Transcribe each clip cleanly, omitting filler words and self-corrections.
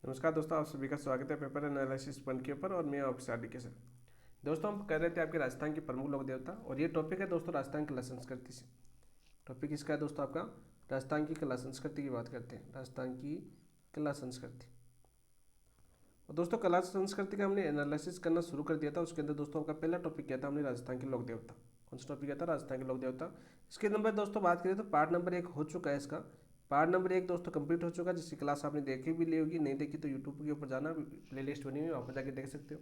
नमस्कार दोस्तों, आप सभी का स्वागत है पेपर एनालिसिस वन के ऊपर। और मैं आपके साथ के सर। दोस्तों, हम कर रहे थे आपके राजस्थान के प्रमुख लोक देवता, और ये टॉपिक है दोस्तों राजस्थान की कला संस्कृति से। टॉपिक इसका है दोस्तों आपका राजस्थान की कला संस्कृति की बात करते हैं। राजस्थान की कला संस्कृति। और दोस्तों, कला संस्कृति का हमने एनालिसिस करना शुरू कर दिया था। उसके अंदर दोस्तों आपका पहला टॉपिक क्या था, हमने राजस्थान के लोक देवता। कौन सा टॉपिक क्या था? राजस्थान के लोक देवता। इसके नंबर दोस्तों बात करें तो पार्ट नंबर 1 हो चुका है इसका। पार्ट नंबर 1 दोस्तों कंप्लीट हो चुका है, जिसकी क्लास आपने देखी भी ली होगी। नहीं देखी तो यूट्यूब के ऊपर जाना, प्लेलिस्ट बनी हुई है, वहाँ पर जाके देख सकते हो।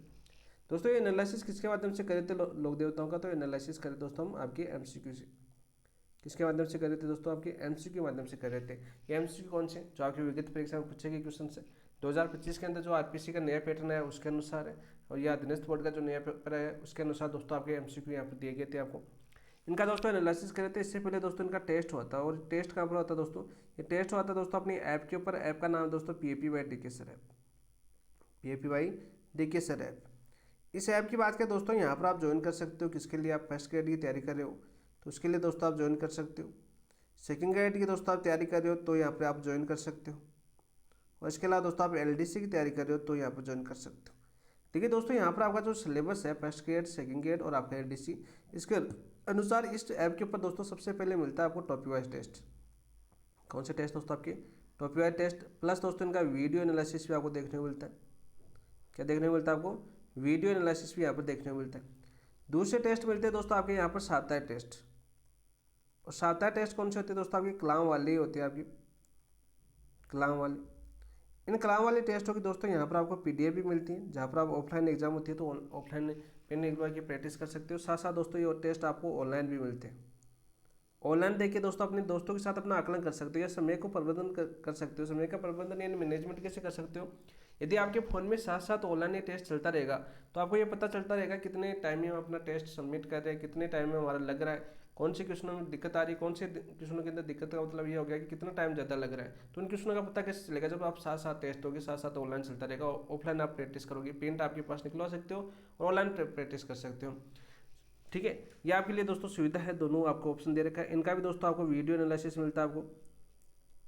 दोस्तों, ये एनालिसिस किसके माध्यम से करे थे लोक देवताओं का? तो एनालिसिस करे दोस्तों हम आपके एमसीक्यू से। किसके माध्यम से कर रहे थे दोस्तों? आपके एमसीक्यू के माध्यम से कर रहे थे। ये एमसीक्यू कौन से? जो आपकी विगत परीक्षा में पूछे गए क्वेश्चन से 2025 के अंदर जो आरपीसी का नया पैटर्न है उसके अनुसार है, और यह अधीनस्थ बोर्ड का जो नया पेपर है उसके अनुसार दोस्तों आपके एमसीक्यू यहाँ पर दिए गए थे आपको। इनका दोस्तों एनालिसिस करे थे। इससे पहले दोस्तों इनका टेस्ट हुआ था, और टेस्ट कहाँ पर होता है दोस्तों? ये टेस्ट हुआ था दोस्तों अपनी ऐप के ऊपर। ऐप का नाम दोस्तों PAP by DK sir app. PAP by DK sir app. इस ऐप की बात करें दोस्तों, यहाँ पर आप ज्वाइन कर सकते हो। किसके लिए? आप फर्स्ट ग्रेड की तैयारी कर रहे हो तो उसके लिए दोस्तों आप ज्वाइन कर सकते हो। सेकंड ग्रेड की दोस्तों आप तैयारी कर रहे हो तो यहाँ पर आप ज्वाइन कर सकते हो। और इसके अलावा दोस्तों आप एलडीसी की तैयारी कर रहे हो तो यहाँ पर ज्वाइन कर सकते हो। ठीक है दोस्तों, यहाँ पर आपका जो सिलेबस है फर्स्ट ग्रेड, सेकंड ग्रेड और आपका एलडीसी, इसके अनुसार इस ऐप के ऊपर दोस्तों सबसे पहले मिलता है आपको टॉपिक वाइज टेस्ट। कौन से टेस्ट दोस्तों? आपके टॉपिक वाइज टेस्ट, प्लस दोस्तों इनका वीडियो एनालिसिस भी आपको देखने को मिलता है। क्या देखने को मिलता है आपको? वीडियो एनालिसिस भी यहाँ पर देखने को मिलता है। दूसरे टेस्ट मिलते हैं दोस्तों आपके यहाँ पर साप्ताहिक टेस्ट। और साप्ताहिक टेस्ट कौन से होते हैं दोस्तों? आपकी कलाम वाले ही होते हैं, आपकी कलाम वाले। इन कलाम वाले टेस्टों की दोस्तों यहाँ पर आपको पीडीएफ भी मिलती है, जहाँ पर आप ऑफलाइन एग्जाम होती है तो ऑफलाइन पेन एक बार की प्रैक्टिस कर सकते हो। साथ साथ दोस्तों ये टेस्ट आपको ऑनलाइन भी मिलते हैं। ऑनलाइन देखिए दोस्तों अपने दोस्तों के साथ अपना आकलन कर सकते हो, या समय को प्रबंधन कर सकते हो। समय का प्रबंधन यानी मैनेजमेंट कैसे कर सकते हो? यदि आपके फ़ोन में साथ साथ ऑनलाइन ये टेस्ट चलता रहेगा तो आपको ये पता चलता रहेगा कितने टाइम में हम अपना टेस्ट सबमिट कर रहे हैं, कितने टाइम में हमारा लग रहा है, कौन से क्वेश्चनों में दिक्कत आ रही है, कौन से क्वेश्चनों के अंदर दिक्कत का मतलब ये हो गया कि कितना टाइम ज़्यादा लग रहा है। तो उन क्वेश्चनों का पता कैसे चलेगा? जब आप साथ साथ टेस्ट होगे, साथ साथ ऑनलाइन चलता रहेगा, ऑफलाइन आप प्रैक्टिस करोगे, प्रिंट आपके पास निकलवा सकते हो और ऑनलाइन प्रैक्टिस कर सकते हो। ठीक है, ये आपके लिए दोस्तों सुविधा है। दोनों आपको ऑप्शन दे रखा है। इनका भी दोस्तों आपको वीडियो एनालिसिस मिलता है आपको।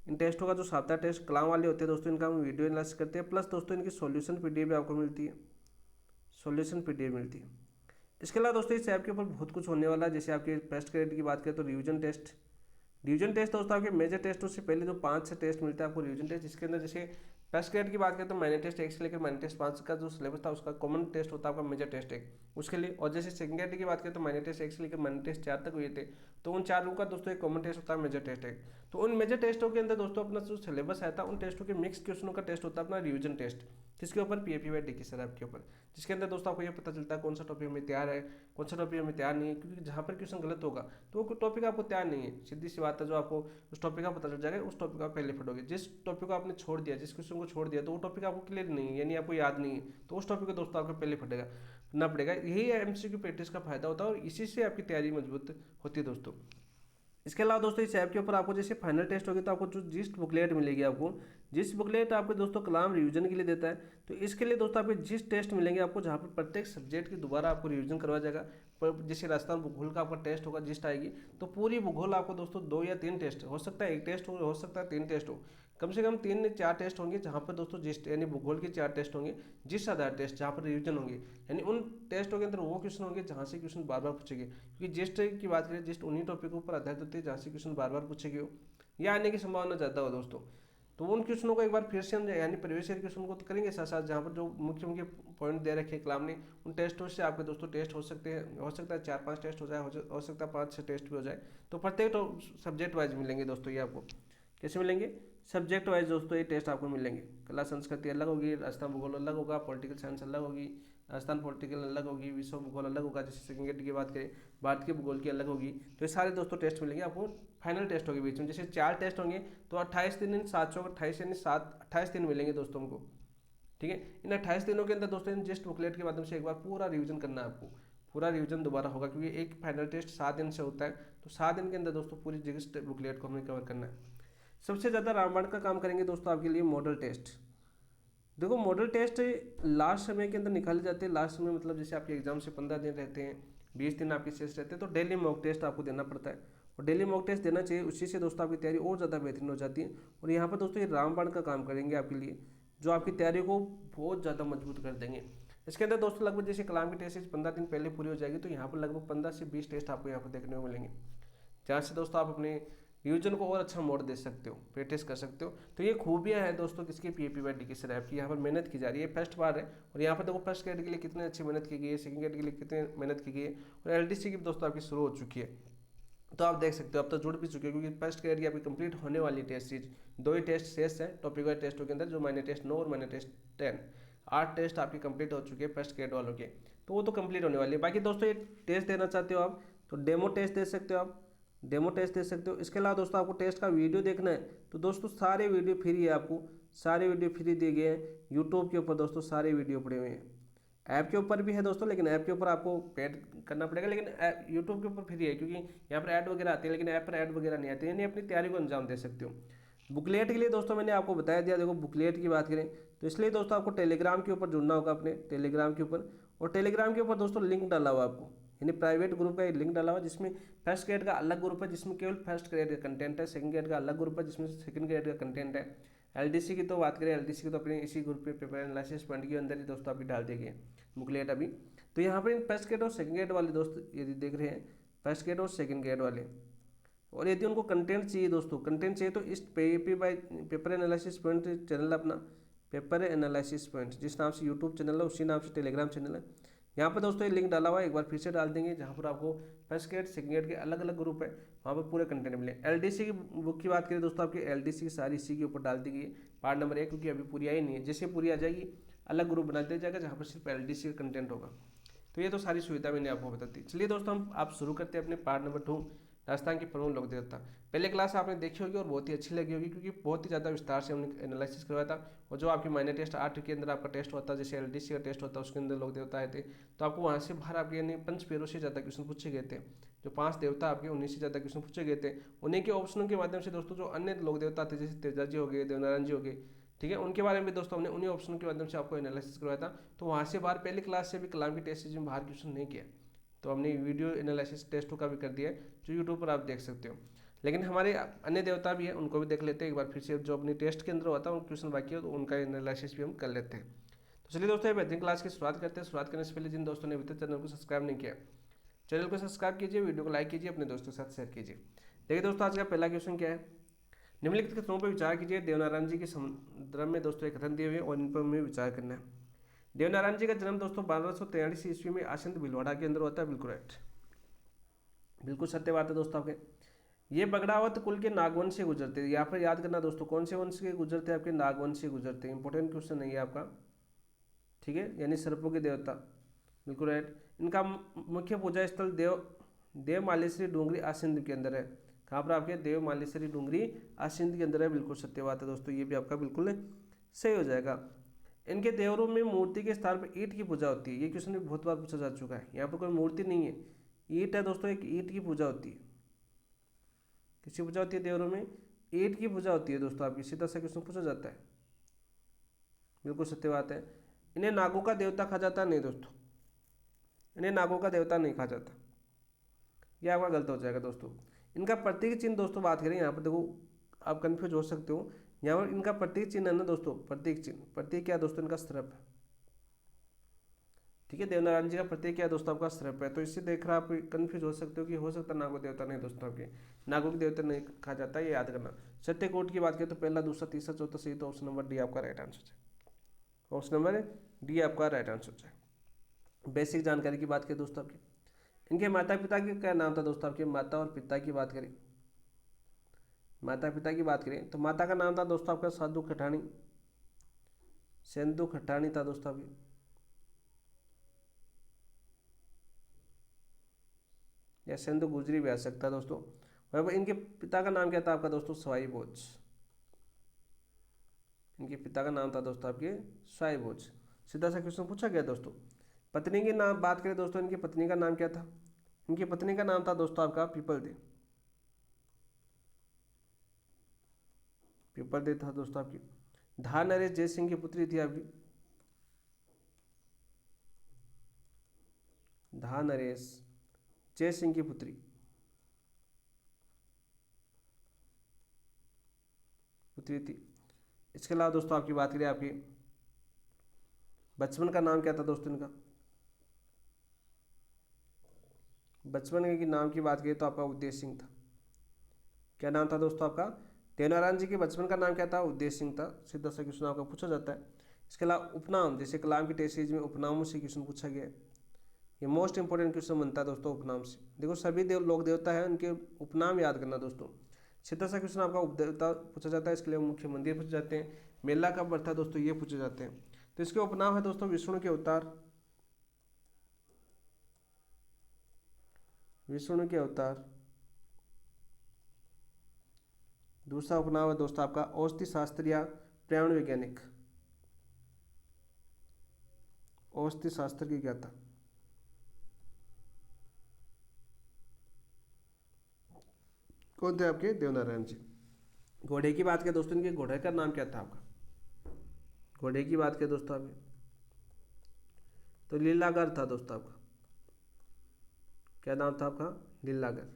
इन टेस्टों का जो साप्ताहिक टेस्ट कलाम वाले होते हैं दोस्तों, इनका हम वीडियो एनालिसिस करते हैं, प्लस दोस्तों इनकी सॉल्यूशन पीडीएफ भी आपको मिलती है। सॉल्यूशन पीडीएफ मिलती है। इसके अलावा दोस्तों इस ऐप के ऊपर बहुत कुछ होने वाला है। जैसे आपके फर्स्ट ग्रेड की बात करें तो रिवीजन टेस्ट। रिवीजन टेस्ट दोस्तों आपके मेजर टेस्टों से पहले जो 5 से टेस्ट मिलता है आपको रिवीजन टेस्ट। इसके अंदर जैसे फर्स्ट ग्रेड की बात करें तो माइनर टेस्ट 1 से लेकर माइनर टेस्ट 5 का जो सिलेबस था उसका कॉमन टेस्ट होता है आपका मेजर टेस्ट 1 उसके लिए। और जैसे सेकंड ग्रेड की बात करें तो माइनर टेस्ट 1 से लेकर माइनर टेस्ट 4 तक हुए थे, तो उन चारों का दोस्तों एक कॉमन टेस्ट होता है मेजर टेस्ट 1। तो उन मेजर टेस्टों के अंदर दोस्तों अपना जो सिलेबस आता है उन टेस्टों के मिक्स क्वेश्चनों का टेस्ट होता है अपना रिवीजन टेस्ट। किसके ऊपर? PAP by DK sir app के ऊपर। जिसके अंदर दोस्तों आपको ये पता चलता है कौन सा टॉपिक हमें तैयार है, कौन सा टॉपिक हमें तैयार नहीं है। क्योंकि जहाँ पर क्वेश्चन गलत होगा तो वो टॉपिक आपको तैयार नहीं है। सीधी सी बात है, जो आपको उस टॉपिक का पता चल जाएगा उस टॉपिक का पहले पढ़ोगे। जिस टॉपिक को आपने छोड़ दिया, जिस क्वेश्चन को छोड़ दिया, तो वो टॉपिक आपको क्लियर नहीं है, यानी आपको याद नहीं है, तो उस टॉपिक को दोस्तों आपको पहले पढ़ना पड़ेगा। यही एमसीक्यू प्रैक्टिस का फायदा होता है, और इसी से आपकी तैयारी मजबूत होती है दोस्तों। इसके अलावा दोस्तों इस ऐप के ऊपर आपको जैसे फाइनल टेस्ट होगी तो आपको जो जिस्ट बुकलेट मिलेगी, आपको जिस बुकलेट आपको दोस्तों कलाम रिवीजन के लिए देता है, तो इसके लिए दोस्तों आपको जिस टेस्ट मिलेंगे आपको, जहाँ पर प्रत्येक सब्जेक्ट की दोबारा आपको रिवीजन करवाया जाएगा। पर जैसे राजस्थान भूगोल का आपका टेस्ट होगा, जिस्ट आएगी, तो पूरी भूगोल आपको दोस्तों 2 या 3 टेस्ट हो सकता है, 1 टेस्ट हो सकता है 3 टेस्ट हो, कम से कम 3 या 4 टेस्ट होंगे, जहाँ पर दोस्तों जिस्ट यानी भूगोल के 4 टेस्ट होंगे, जिस आधार टेस्ट जहाँ पर रिवीजन होंगे, यानी उन टेस्टों के अंदर वो क्वेश्चन होंगे जहाँ से क्वेश्चन बार बार पूछेंगे। क्योंकि जिस्ट की बात करें, जिस्ट उन्हीं टॉपिकों पर आधारित होती है जहाँ से क्वेश्चन बार बार पूछेंगे हो या आने की संभावना ज़्यादा हो दोस्तों। तो उन क्वेश्चनों को एक बार फिर से हम यानी प्रीवियस ईयर क्वेश्चन को तो करेंगे साथ साथ, जहाँ पर जो मुख्य मुख्य पॉइंट दे रखे कलाम ने, उन टेस्टों से आपके दोस्तों टेस्ट हो सकते हैं। हो सकता है 4-5 टेस्ट हो जाए, हो सकता है 5-6 टेस्ट भी हो जाए। तो प्रत्येक सब्जेक्ट वाइज मिलेंगे दोस्तों ये आपको। कैसे मिलेंगे? सब्जेक्ट वाइज दोस्तों ये टेस्ट आपको मिलेंगे। कला संस्कृति अलग होगी, राजस्थान भूगोल अलग होगा, पॉलिटिकल साइंस अलग होगी, राजस्थान पॉलिटिकल अलग होगी, विश्व भूगोल अलग होगा। जैसे सेकंड ग्रेड की बात करें, भारत के भूगोल की अलग होगी। तो ये सारे दोस्तों टेस्ट मिलेंगे आपको फाइनल टेस्ट होगी बीच में। जैसे 4 टेस्ट होंगे तो 28 दिन, इन 7 28 यानी 28 दिन मिलेंगे दोस्तों हमको। ठीक है, इन 28 दिनों के अंदर दोस्तों इन जस्ट बुकलेट के माध्यम से एक बार पूरा रिवीजन करना है आपको। पूरा रिवीजन दोबारा होगा, क्योंकि एक फाइनल टेस्ट 7 दिन से होता है, तो 7 दिन के अंदर दोस्तों पूरी जस्ट बुकलेट को हमें कवर करना है। सबसे ज़्यादा रामबाण का काम करेंगे दोस्तों आपके लिए मॉडल टेस्ट। देखो, मॉडल टेस्ट लास्ट समय के अंदर निकाले जाते हैं। लास्ट समय मतलब जैसे आपके एग्जाम से 15 दिन रहते हैं, 20 दिन आपके शेष रहते हैं, तो डेली मॉक टेस्ट आपको देना पड़ता है। और डेली मॉक टेस्ट देना चाहिए, उसी से दोस्तों आपकी तैयारी और ज़्यादा बेहतरीन हो जाती है। और यहाँ पर दोस्तों ये रामबाण का काम करेंगे आपके लिए। जो आपकी तैयारी को बहुत ज़्यादा मजबूत कर देंगे। इसके अंदर दोस्तों लगभग जैसे कलाम की टेस्ट 15 दिन पहले पूरी हो जाएगी, तो यहाँ पर लगभग 15 से 20 टेस्ट आपको यहाँ पर देखने को मिलेंगे, जहाँ से दोस्तों आप अपने रिवीजन को और अच्छा मोड़ दे सकते हो, प्रैक्टिस कर सकते हो। तो ये खूबियाँ हैं दोस्तों किसकी, PAPY डिकेशन ऐप की। यहाँ पर मेहनत की जा रही है, फर्स्ट बार है, और यहाँ पर देखो फर्स्ट ग्रेड के लिए कितनी अच्छी मेहनत की गई है, सेकंड ग्रेड के लिए कितनी मेहनत की गई है, और LDC की दोस्तों आपकी शुरू हो चुकी है। तो आप देख सकते हो अब तो जुड़ भी चुके हो, क्योंकि फर्स्ट ग्रेड की आपकी कंप्लीट होने वाली टेस्ट सीरीज, 2 ही टेस्ट शेष है टॉपिक वाइज टेस्टों के अंदर, जो माइनर टेस्ट 9 और माइनर टेस्ट 10, 8 टेस्ट आपकी कंप्लीट हो चुके हैं फर्स्ट ग्रेड वालों के, तो वो तो कंप्लीट होने वाली है। बाकी दोस्तों ये टेस्ट देना चाहते हो आप तो डेमो टेस्ट दे सकते हो, आप डेमो टेस्ट दे सकते हो। इसके अलावा दोस्तों आपको टेस्ट का वीडियो देखना है तो दोस्तों सारे वीडियो फ्री है, आपको सारे वीडियो फ्री दिए गए हैं यूट्यूब के ऊपर दोस्तों, सारे वीडियो पड़े हुए हैं। ऐप के ऊपर भी है दोस्तों, लेकिन ऐप के ऊपर आपको पेड करना पड़ेगा, लेकिन यूट्यूब के ऊपर फ्री है, क्योंकि यहाँ पर ऐड वगैरह आती है, लेकिन ऐप पर ऐड वगैरह नहीं आती है, यानी अपनी तैयारी को अंजाम दे सकते हो। बुकलेट के लिए दोस्तों मैंने आपको बताया दिया, देखो बुकलेट की बात करें तो इसलिए दोस्तों आपको टेलीग्राम के ऊपर जुड़ना होगा, अपने टेलीग्राम के ऊपर। और टेलीग्राम के ऊपर दोस्तों लिंक डाला हुआ आपको, यानी प्राइवेट ग्रुप का एक लिंक डाला हुआ, जिसमें फर्स्ट ग्रेड का अलग ग्रुप है जिसमें केवल फर्स्ट ग्रेड का कंटेंट है, सेकंड ग्रेड का अलग ग्रुप है जिसमें सेकंड ग्रेड का कंटेंट है। LDC की तो बात करें, LDC की तो अपने इसी ग्रुप पे पेपर एनालिसिस पॉइंट के अंदर ही दोस्तों अभी डाल दिए गए बुकलेट अभी। तो यहाँ पर फर्स्ट ग्रेड और सेकंड ग्रेड वाले दोस्त यदि देख रहे हैं, फर्स्ट ग्रेड और सेकंड ग्रेड वाले, और यदि उनको कंटेंट चाहिए दोस्तों, कंटेंट चाहिए तो इस पेपर एनालिसिस पॉइंट चैनल अपना, पेपर एनालिसिस पॉइंट जिस नाम से यूट्यूब चैनल है उसी नाम से टेलीग्राम चैनल है, यहाँ पर दोस्तों ये लिंक डाला हुआ है, एक बार फिर से डाल देंगे, जहाँ पर आपको फर्स्ट ग्रेड सेकंड ग्रेड के अलग अलग ग्रुप है, वहाँ पर पूरे कंटेंट मिले। LDC की बुक की बात करें दोस्तों, आपकी LDC की सारी इसी के ऊपर डाल दी गई है, पार्ट नंबर 1, क्योंकि अभी पूरी आई नहीं है, जैसे पूरी आ जाएगी अलग ग्रुप बना दिया जाएगा जहाँ पर सिर्फ LDC का कंटेंट होगा। तो ये तो सारी सुविधा मैंने आपको बता दी। चलिए दोस्तों हम आप शुरू करते हैं अपने पार्ट नंबर 2, राजस्थान की प्रमुख लोक देवता। पहले क्लास आपने देखी होगी और बहुत ही अच्छी लगी होगी, क्योंकि बहुत ही ज़्यादा विस्तार से हमने एनालिसिस करवाया था। और जो आपकी माइनर टेस्ट 8 के अंदर आपका टेस्ट होता है, जैसे LDC का टेस्ट होता है, उसके अंदर लोक देवता आए थे, तो आपको वहाँ से बाहर आपके यानी 5 पेड़ों से ज़्यादा क्वेश्चन पूछे गए थे। जो 5 देवता आपके 19 से ज़्यादा क्वेश्चन पूछे गए थे, उन्हीं के ऑप्शनों के माध्यम से दोस्तों जो अन्य लोक देवता थे, जैसे तेजा जी हो गए, देवनारायण जी हो गए, ठीक है, उनके बारे में भी दोस्तों हमने उन्हीं ऑप्शनों के माध्यम से आपको एनालिसिस करवाया था। तो वहाँ से बाहर पहली क्लास से भी कलाम की टेस्ट सीरीज में बाहर क्वेश्चन नहीं किया, तो हमने वीडियो एनालिसिस टेस्टों का भी कर दिया है, जो यूट्यूब पर आप देख सकते हो। लेकिन हमारे अन्य देवता भी हैं, उनको भी देख लेते हैं एक बार फिर से, जो अपनी टेस्ट के अंदर होता है उन क्वेश्चन बाकी हो तो उनका एनालिसिस भी हम कर लेते हैं। तो चलिए दोस्तों ये बेहतरीन क्लास की शुरुआत करते हैं। शुरुआत करने से पहले जिन दोस्तों ने अभी तक चैनल को सब्सक्राइब नहीं किया, चैनल को सब्सक्राइब कीजिए, वीडियो को लाइक कीजिए, अपने दोस्तों के साथ शेयर कीजिए। देखिए दोस्तों आज का पहला क्वेश्चन क्या है, निम्नलिखित कथनों पर विचार कीजिए। देवनारायण जी के संदर्भ में दोस्तों एक कथन दिए हुए और इन पर हमें विचार करना है। देवनारायण जी का जन्म दोस्तों 1243 ईस्वी में आसंत भीलवाड़ा के अंदर होता है, बिल्कुल राइट, बिल्कुल सत्य बात है दोस्तों आपके। ये बगड़ावत कुल के नागवंश से गुजरते हैं, यहाँ पर याद करना दोस्तों कौन से वंश के गुजरते हैं, आपके नागवंश से गुजरते हैं। इंपॉर्टेंट क्वेश्चन नहीं है आपका, ठीक है, यानी सर्पों के देवता, बिल्कुल राइट। इनका मुख्य पूजा स्थल देव मालेश्वरी डूंगरी आसिंद के अंदर है। कहाँ पर आपके देव मालेश्वरी डूंगरी आसिंद के अंदर है, बिल्कुल सत्य बात है दोस्तों, ये भी आपका बिल्कुल सही हो जाएगा। इनके देवरों में मूर्ति के स्थान पर ईंट की पूजा होती है, ये क्वेश्चन भी बहुत बार पूछा जा चुका है। यहाँ पर कोई मूर्ति नहीं है, ईंट है दोस्तों, एक ईंट की पूजा होती है। किसकी पूजा होती है देवरों में, ईंट की पूजा होती है दोस्तों आपकी, सीधा सा क्वेश्चन पूछा जाता है, बिल्कुल सत्य बात है। इन्हें नागों का देवता कहा जाता नहीं दोस्तों, इन्हें नागों का देवता नहीं कहा जाता, यह आपका गलत हो जाएगा दोस्तों। इनका प्रतीक चिन्ह दोस्तों बात करें, यहाँ पर देखो आप कंफ्यूज हो सकते हो, यहाँ पर इनका प्रतीक चिन्ह है ना दोस्तों, प्रतीक चिन्ह, प्रतीक क्या है दोस्तों, इनका सर्प है, ठीक है। देवनारायण जी का प्रतीक क्या है दोस्तों, आपका सर्प है, तो इससे देख रहा आप कंफ्यूज हो सकते हो कि हो सकता है नागो देवता नहीं दोस्तों, आपके नागो के देवता नहीं कहा जाता है, ये याद करना। सत्यकोट की बात करें तो पहला दूसरा तीसरा चौथा सही, तो ऑप्शन नंबर डी आपका राइट आंसर है, ऑप्शन नंबर डी आपका राइट आंसर है। बेसिक जानकारी की बात करें दोस्तों आपकी, इनके माता पिता की क्या नाम था दोस्तों, आपके माता और पिता की बात करें, माता पिता की बात करें तो माता का नाम था दोस्तों आपका साधु खटाणी, सेंधु खटाणी था दोस्तों आपकी, या सिंधु गुजरी भी आ सकता है दोस्तों। वह इनके पिता का नाम क्या था आपका दोस्तों, सवाई भोज, इनके पिता का नाम था दोस्तों आपके सवाई भोज, सीधा सा क्वेश्चन पूछा गया दोस्तों। पत्नी की नाम बात करें दोस्तों, इनकी पत्नी का नाम क्या था, इनकी पत्नी का नाम था दोस्तों आपका पीपल दे, पीपल दे था दोस्तों आपकी। धा नरेश जय सिंह की पुत्री थी आपकी, धा नरेश जय सिंह की पुत्री थी। इसके अलावा दोस्तों आपकी बात करें, आपकी बचपन का नाम क्या था दोस्तों इनका? बचपन के नाम की बात करें तो आपका उदय सिंह था। क्या नाम था दोस्तों आपका? देवनारायण जी के बचपन का नाम क्या था? उदय सिंह था। सीधा सा क्वेश्चन आपका पूछा जाता है। इसके अलावा उपनाम, जैसे कलाम की टेस्ट सीरीज में उपनामों से क्वेश्चन पूछा गया है। ये मोस्ट इंपॉर्टेंट क्वेश्चन बनता है दोस्तों उपनाम से। देखो सभी लोक देवता है, उनके उपनाम याद करना दोस्तों। सीधा सा क्वेश्चन आपका उपदेवता पूछा जाता है, इसके लिए मुख्य मंदिर पूछे जाते हैं। मेला कब बढ़ता है दोस्तों, ये पूछे जाते हैं। तो इसके उपनाम है दोस्तों विष्णु के अवतार, विष्णु के अवतार। दूसरा उपनाम है दोस्तों आपका औषधि शास्त्र या पर्यावरण वैज्ञानिक, औषधि शास्त्र की ज्ञाता। कौन थे आपके? देवनारायण जी। घोड़े की बात करें दोस्तों, इनके घोड़े का नाम क्या था आपका? घोड़े की बात करें दोस्तों आपके तो लीलागर था दोस्तों आपका। क्या नाम था आपका? लीलागर।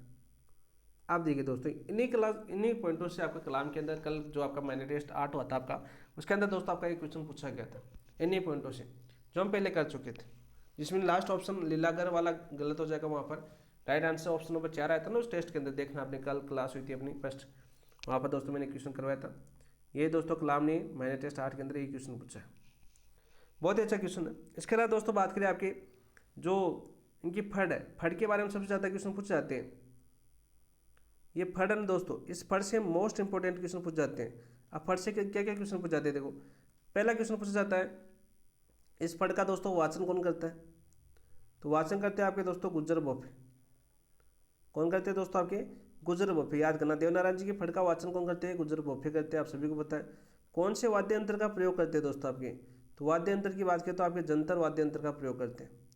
आप देखिए दोस्तों, इन्हीं पॉइंटों से आपका कलाम के अंदर कल जो आपका माइनर टेस्ट 8 हुआ था आपका, उसके अंदर दोस्तों आपका एक क्वेश्चन पूछा गया था इन्हीं पॉइंटों से, जो हम पहले कर चुके थे, जिसमें लास्ट ऑप्शन लीलागर वाला गलत हो जाएगा। वहाँ पर राइट आंसर ऑप्शन नंबर 4 आया था ना उस टेस्ट के अंदर। देखना, आपने कल क्लास हुई थी अपनी फर्स्ट, वहाँ पर दोस्तों मैंने क्वेश्चन करवाया था। ये दोस्तों कलाम ने माइनर टेस्ट 8 के अंदर ये क्वेश्चन पूछा है। बहुत ही अच्छा क्वेश्चन है। इसके अलावा दोस्तों बात करें आपके जो इनकी फड़ है, फड़ के बारे में सबसे ज़्यादा क्वेश्चन पूछे जाते हैं। ये फड़ है ना दोस्तों, इस फड़ से मोस्ट इंपॉर्टेंट क्वेश्चन पूछ जाते हैं। अब फड़ से क्या क्या क्वेश्चन पूछ जाते हैं? देखो, पहला क्वेश्चन पूछा जाता है इस फड़ का दोस्तों वाचन कौन करता है? तो वाचन करते हैं आपके दोस्तों गुज्जर बोफे। कौन करते हैं दोस्तों? आपके गुज्जर बोफे। याद करना, देवनारायण जी के फड़ का वाचन कौन करते हैं? गुज्जर बोफे करते हैं, आप सभी को पता है। कौन से वाद्य यंत्र का प्रयोग करते हैं दोस्तों आपके? तो वाद्य यंत्र की बात करें तो आपके जंतर वाद्य यंत्र का प्रयोग करते हैं।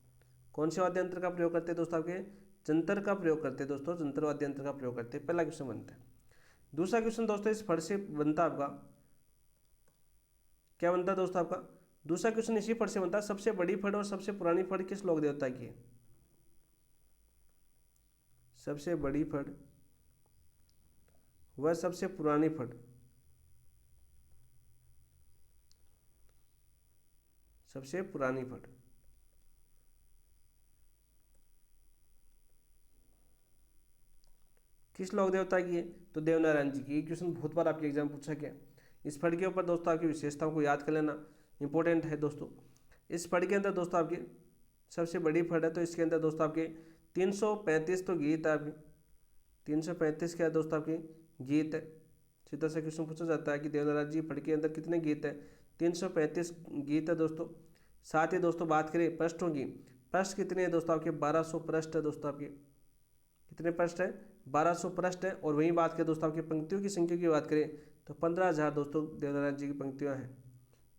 कौन से वाद्य यंत्र का प्रयोग करते हैं दोस्तों? आपके जंतर का प्रयोग करते हैं दोस्तों, जंतर वाद्य यंत्र का प्रयोग करते हैं। पहला क्वेश्चन बनता है। दूसरा क्वेश्चन दोस्तों इस फड़ से बनता आपका क्या बनता है दोस्तों आपका? दूसरा क्वेश्चन इसी फड़ से बनता है, सबसे बड़ी फड़ और सबसे पुरानी फड़ किस लोक देवता की है? सबसे बड़ी फड़ वह सबसे पुरानी फड़ सबसे पुरानी फड़ किस लोक देवता की है? तो देवनारायण जी की। ये क्वेश्चन बहुत बार आपके एग्जाम पूछा गया। इस फड़ के ऊपर दोस्तों आपकी विशेषताओं को याद कर लेना इंपॉर्टेंट है दोस्तों। इस फड़ के अंदर दोस्तों आपके सबसे बड़ी फड़ है, तो इसके अंदर दोस्तों आपके 335 तो गीत है आपके, 335 क्या है दोस्तों आपके? गीत है। सीधा सा क्वेश्चन पूछा जाता है कि देवनारायण जी फड़ के अंदर कितने गीत है? 335 गीत है दोस्तों। साथ ही दोस्तों बात करें पृष्ठों की, पृष्ठ कितने हैं दोस्तों आपके? 1200 पृष्ठ है दोस्तों आपके। कितने पृष्ठ है? 1200 पृष्ठ है। और वहीं बात करें दोस्तों आपकी पंक्तियों की संख्या की बात करें तो 15,000 दोस्तों देवनारायण जी की पंक्तियाँ हैं।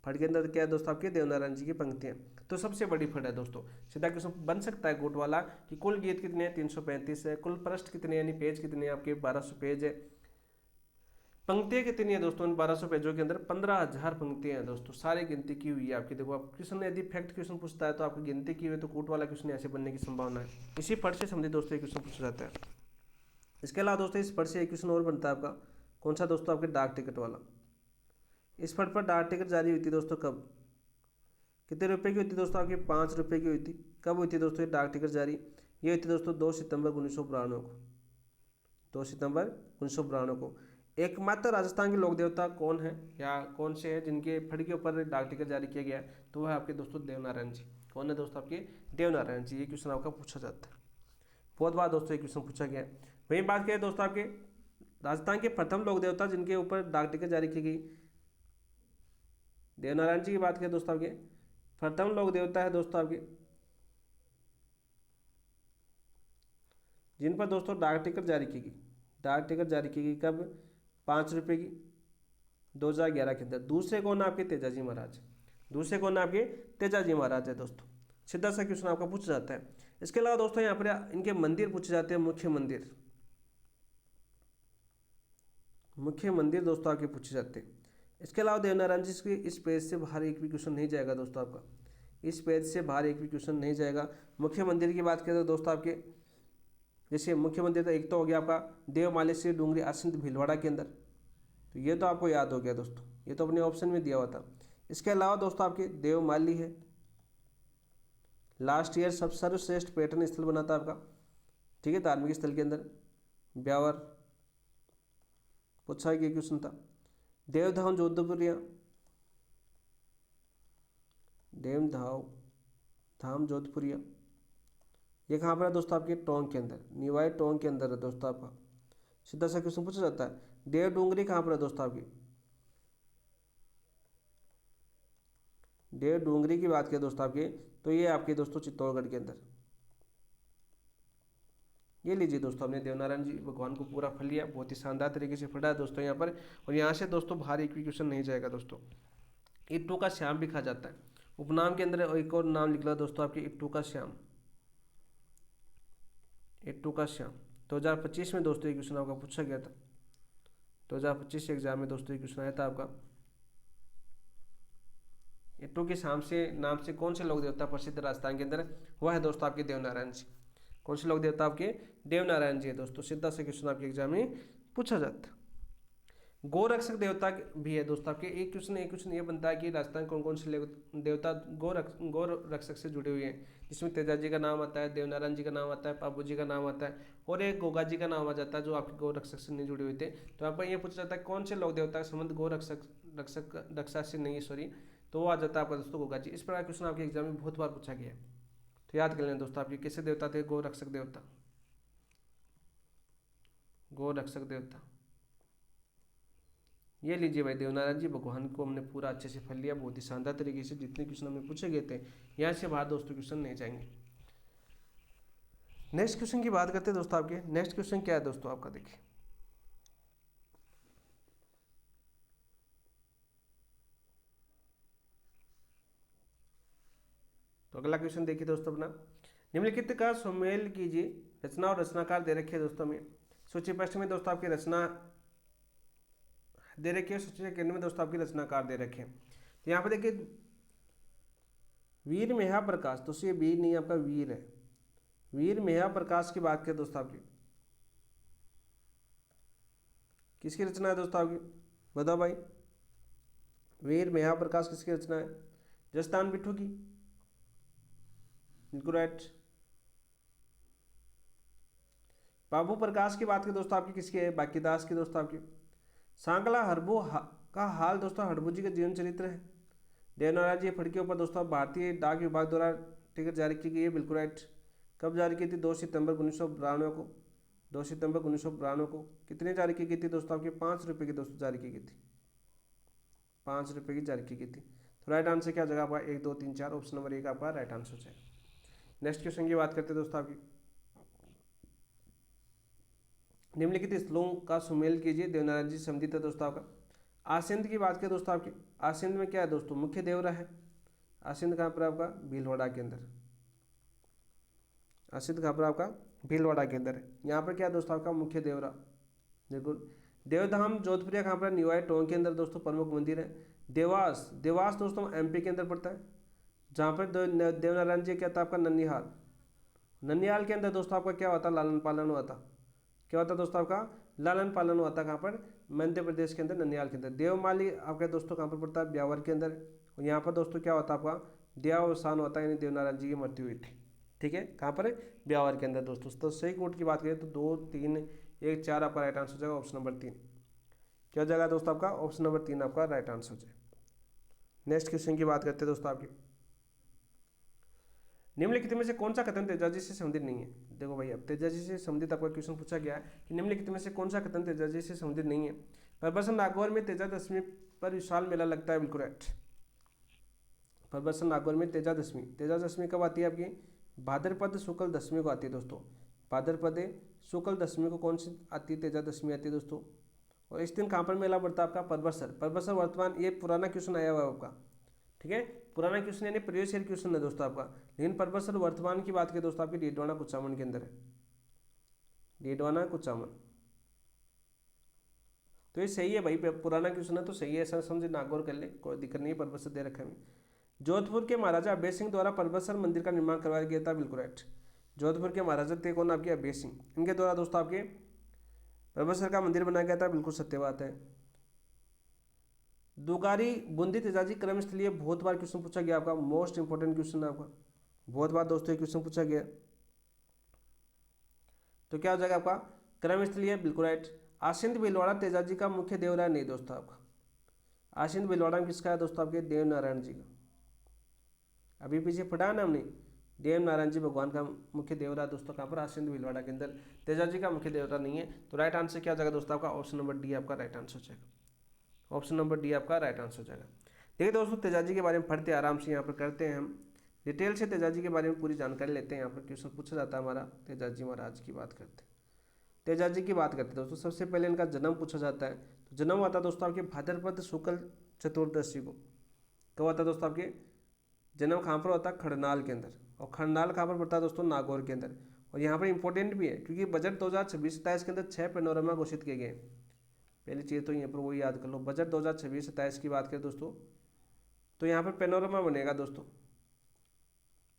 फड़ के अंदर क्या है दोस्तों आपके? देवनारायण जी की पंक्तियाँ। तो सबसे बड़ी फड़ है दोस्तों। सीधा क्वेश्चन बन सकता है गोट वाला कि कुल गीत कितने हैं? 335 है। कुल पृष्ठ कितने यानी पेज कितने हैं आपके? 1200 पेज है। पंक्तियाँ कितनी है दोस्तों? इन 1200 पेजों के अंदर 15,000 पंक्तियाँ हैं दोस्तों। सारी गिनती की हुई है आपकी। देखो, आप क्वेश्चन ने यदि फैक्ट क्वेश्चन पूछता है तो आपकी गिनती की हुई है, तो कूट वाला क्वेश्चन ऐसे बनने की संभावना है। इसी फड़ से संबंधित दोस्तों एक क्वेश्चन पूछा जाता है। इसके अलावा दोस्तों इस फड़ से एक क्वेश्चन और बनता है आपका, कौन सा दोस्तों? आपके डाक टिकट वाला। इस फड़ पर डाक टिकट जारी हुई थी दोस्तों कब? कितने रुपए की हुई थी दोस्तों? आपकी 5 रुपये की हुई थी। कब हुई थी दोस्तों ये डाक टिकट जारी? ये हुई थी दोस्तों 2 सितंबर 1992 को। 2 सितंबर 1992 को। एकमात्र राजस्थान के लोक देवता कौन है या कौन से हैं जिनके फड़ के ऊपर डाक टिकट जारी किया गया है? तो वह है आपके दोस्तों देवनारायण जी। कौन है दोस्तों? आपके देवनारायण जी। ये क्वेश्चन आपका पूछा जाता है, बहुत बार दोस्तों ये क्वेश्चन पूछा गया है। वहीं बात करें दोस्तों आपके राजस्थान के प्रथम लोक देवता जिनके ऊपर डाक टिकट जारी की गई, देवनारायण जी की बात करें दोस्तों आपके प्रथम लोक देवता है दोस्तों आपके जिन पर दोस्तों डाक टिकट जारी की गई। डाक टिकट जारी की गई कब? 5 रुपये की, 2011 के अंदर। दूसरे कौन है आपके? तेजाजी महाराज। दूसरे कौन है आपके? तेजाजी महाराज है दोस्तों। सीधा सा क्वेश्चन आपका पूछा जाता है। इसके अलावा दोस्तों यहाँ पर इनके मंदिर पूछे जाते हैं, मुख्य मंदिर। मुख्य मंदिर दोस्तों आपके पूछे जाते हैं। इसके अलावा देवनारायण जी के इस पेज से बाहर एक भी क्वेश्चन नहीं जाएगा दोस्तों आपका। इस पेज से बाहर एक भी क्वेश्चन नहीं जाएगा। मुख्य मंदिर की बात करें तो दोस्तों आपके जैसे मुख्य मंदिर तो एक तो हो गया आपका देवमालेश्वरी डूंगरी असिंत भीलवाड़ा के अंदर, तो ये तो आपको याद हो गया दोस्तों। ये तो अपने ऑप्शन में दिया हुआ था। इसके अलावा दोस्तों आपके देवमाली है, लास्ट ईयर सब सर्वश्रेष्ठ पर्यटन स्थल बना था आपका, ठीक है, धार्मिक स्थल के अंदर। ब्यावर पूछा गया क्वेश्चन था। देवधाम जोधपुरिया, देवधाम धाम जोधपुरिया, ये कहाँ पर है दोस्तों आपके टोंक के अंदर, निवाई टोंक के अंदर है दोस्तों आपका। सीधा सा क्वेश्चन पूछा जाता है। देव डूंगरी कहाँ पर है दोस्तों आपकी, देव डूंगरी की बात करें दोस्तों आपकी तो ये आपके दोस्तों चित्तौड़गढ़ के अंदर। ये लीजिए दोस्तों, हमने देवनारायण जी भगवान को पूरा फल लिया, बहुत ही शानदार तरीके से पढ़ा है दोस्तों यहाँ पर। और यहाँ से दोस्तों बाहर एक भी क्वेश्चन नहीं जाएगा दोस्तों। इट्टू का श्याम भी कहा जाता है, उपनाम के अंदर एक और नाम निकला दोस्तों आपके इट्टू का श्याम, इट्टू का श्याम। 2025 में दोस्तों ये क्वेश्चन आपका पूछा गया था, 2025 एग्जाम में दोस्तों ये क्वेश्चन आया था आपका। इट्टू के शाम से नाम से कौन से लोक देवता प्रसिद्ध राजस्थान के अंदर, वह है दोस्तों आपके देवनारायण जी। कौन से लोक देवता आपके, देवनारायण जी है दोस्तों। सीधा से क्वेश्चन आपके एग्जाम में पूछा जाता है। गोरक्षक देवता भी है दोस्तों आपके। एक क्वेश्चन ये बनता है कि राजस्थान कौन कौन से देवता गोरक्षक से जुड़े हुए हैं, जिसमें तेजा जी का नाम आता है, देवनारायण जी का नाम आता है, पाबू जी का नाम आता है, और एक गोगा जी का नाम आ जाता है जो आपके गोरक्षक से नहीं जुड़े हुए थे। तो यहाँ पर यह पूछा जाता है कौन से लोक देवता का संबंध रक्षा से नहीं है, सॉरी, तो वो आ जाता है आपका दोस्तों गोगा जी। इस प्रकार क्वेश्चन आपके एग्जाम में बहुत बार पूछा गया है, तो याद कर लें दोस्तों आपके कैसे देवता थे, गोरक्षक देवता, गोरक्षक देवता। ये लीजिए भाई, देवनारायण जी भगवान को हमने पूरा अच्छे से फल लिया, बहुत ही शानदार तरीके से। जितने क्वेश्चन हमें पूछे गए थे यहाँ से बाहर दोस्तों क्वेश्चन नहीं जाएंगे। नेक्स्ट क्वेश्चन की बात करते हैं दोस्तों आपके। नेक्स्ट क्वेश्चन क्या है दोस्तों आपका, देखिए तो अगला क्वेश्चन देखिए दोस्तों अपना। निम्नलिखित का सुमेल कीजिए, रचना और रचनाकार दे रखे दोस्तों में। सूची पृष्ठ में दोस्तों आपकी रचना दे रखी है, सूची केंद्र में दोस्तों आपकी रचनाकार दे रखे हैं। तो यहाँ पे देखिए वीर मेहा प्रकाश, तो ये वीर नहीं आपका वीर है, वीर मेहा प्रकाश की बात करें दोस्तों आपकी, किसकी रचना है दोस्तों आपकी, बताओ भाई। वीर मेहा प्रकाश किसकी रचना है, जसदान बिट्ठू की, बिल्कुल राइट। बाबू प्रकाश की बात करें दोस्तों आपकी, किसकी है, बाकीदास की दोस्तों आपकी। सांकला हरबू का हाल दोस्तों हरबू जी का जीवन चरित्र है। देवनारायण जी फड़कियों पर दोस्तों भारतीय डाक विभाग द्वारा टिकट जारी की गई है, बिल्कुल राइट। कब जारी की थी, 2 सितंबर 1992 को, 2 सितंबर 1992 को। कितने जारी की गई थी दोस्तों आपके, 5 रुपये की दोस्तों जारी की गई थी, 5 रुपये की जारी की गई थी। तो राइट आंसर क्या जगह आपका 1 2 3 4, ऑप्शन नंबर 1 आपका राइट आंसर है। नेक्स्ट क्वेश्चन की बात करते हैं दोस्तों आपकी। निम्नलिखित स्थलों का सुमेल कीजिए, देवनारायण जी संबंधित है दोस्तों आपका। आसिंद की बात करें दोस्तों आपकी, आसिंद में क्या है दोस्तों, मुख्य देवरा है। आसिंद कहाँ पर आपका, भीलवाड़ा के अंदर। आसिंद कहाँ पर आपका, भीलवाड़ा के अंदर है। यहाँ पर क्या है दोस्तों आपका, मुख्य देवरा, बिल्कुल। देवधाम जोधपुरिया कहाँ पर, निवाई टोंक के अंदर दोस्तों प्रमुख मंदिर है। देवास, देवास दोस्तों एमपी के अंदर पड़ता है, जहाँ पर देवनारायण जी क्या था आपका, ननिहाल, ननिहाल के अंदर दोस्तों आपका क्या होता, लालन पालन हुआ था। क्या होता दोस्तों आपका, लालन पालन हुआ था, कहाँ पर, मध्य प्रदेश के अंदर, ननिहाल के अंदर। देवमाली आपका दोस्तों कहाँ पर पड़ता है, ब्यावर के अंदर। और यहाँ पर दोस्तों क्या होता है आपका, देहावसान होता है, यानी देवनारायण जी की मृत्यु हुई थी, ठीक है, कहाँ पर, ब्यावर के अंदर दोस्तों। तो सही कोट की बात करें तो 2 3 1 4 आपका राइट आंसर हो जाएगा, ऑप्शन नंबर 3। क्या जाएगा दोस्तों आपका, ऑप्शन नंबर 3 आपका राइट आंसर हो जाएगा। नेक्स्ट क्वेश्चन की बात करते हैं दोस्तों आपकी। निम्नलिखित में से कौन सा कथन तेजाजी से संबंधित नहीं है। देखो भाई, अब तेजाजी से संबंधित आपका क्वेश्चन पूछा गया है कि निम्नलिखित में से कौन सा कथन तेजाजी से संबंधित नहीं है। परबसन नागौर में तेजा दशमी पर विशाल मेला लगता है, बिल्कुल राइट। परबसन नागौर में तेजा दशमी कब आती है आपकी, भाद्रपद शुक्ल दशमी को आती है दोस्तों। भाद्रपद शुक्ल दशमी को कौन सी आती है, तेजा दशमी आती है दोस्तों। और इस दिन कहाँ पर मेला पड़ता है आपका, परबसर वर्तमान। ये पुराना क्वेश्चन आया हुआ है आपका, ठीक है, पुराना क्वेश्चन यानी प्रीवियस ईयर क्वेश्चन है दोस्तों आपका। लेकिन परबसर वर्तमान की बात करें दोस्तों आपकी, डीडवाना कुचामन के अंदर है, डीडवाना कुचामन। तो ये सही है भाई, पुराना क्वेश्चन है तो सही है, ऐसा समझे, नागौर कर ले, कोई दिक्कत नहीं है, परबसर दे रखा है। जोधपुर के महाराजा अभय सिंह द्वारा परबसर मंदिर का निर्माण करवाया गया था, बिल्कुल राइट। जोधपुर के महाराजा थे कौन, आपके अभय सिंह, इनके द्वारा दोस्तों आपके परबसर का मंदिर बनाया गया था, बिल्कुल सत्य बात है। दुगारी बूंदी तेजाजी क्रम स्थलीय बहुत बार क्वेश्चन पूछा गया आपका, मोस्ट इंपोर्टेंट क्वेश्चन है आपका, बहुत बार दोस्तों ये क्वेश्चन पूछा गया। तो क्या हो जाएगा आपका क्रम स्थलीय, बिल्कुल राइट। आसिंद भीलवाड़ा तेजाजी का मुख्य देवरा नहीं दोस्तों आपका, आसिंद भीलवाड़ा में किसका है दोस्तों आपके देव नारायण जी का, अभी पीछे पढ़ा है ना हमने, देव नारायण जी भगवान का मुख्य देवता दोस्तों कहाँ पर आसिंद भीलवाड़ा के अंदर, तेजाजी का मुख्य देवता नहीं है। तो राइट आंसर क्या हो जाएगा दोस्तों आपका ऑप्शन नंबर डी आपका राइट आंसर हो जाएगा, ऑप्शन नंबर डी आपका राइट आंसर हो जाएगा। देखिए दोस्तों तेजाजी के बारे में पढ़ते आराम से यहाँ पर करते हैं हम डिटेल से तेजाजी के बारे में पूरी जानकारी लेते हैं। यहाँ पर क्वेश्चन पूछा जाता है हमारा तेजाजी महाराज की बात करते हैं, तेजाजी की बात करते हैं दोस्तों। सबसे पहले इनका जन्म पूछा जाता है, तो जन्म हुआ था दोस्तों आपके भाद्रपद शुक्ल चतुर्दशी को। कब हुआ था दोस्तों आपके जन्म कहाँ पर होता है खड़नाल के अंदर, और खड़नाल कहाँ पर पड़ता है दोस्तों नागौर के अंदर। और यहाँ पर इंपॉर्टेंट भी है क्योंकि बजट 2026-27 के अंदर 6 पैनोरमा घोषित किए गए। पहली चीज़ तो यहाँ पर वो याद कर लो, बजट 2026-27 की बात करें दोस्तों, तो यहाँ पर पैनोरमा बनेगा दोस्तों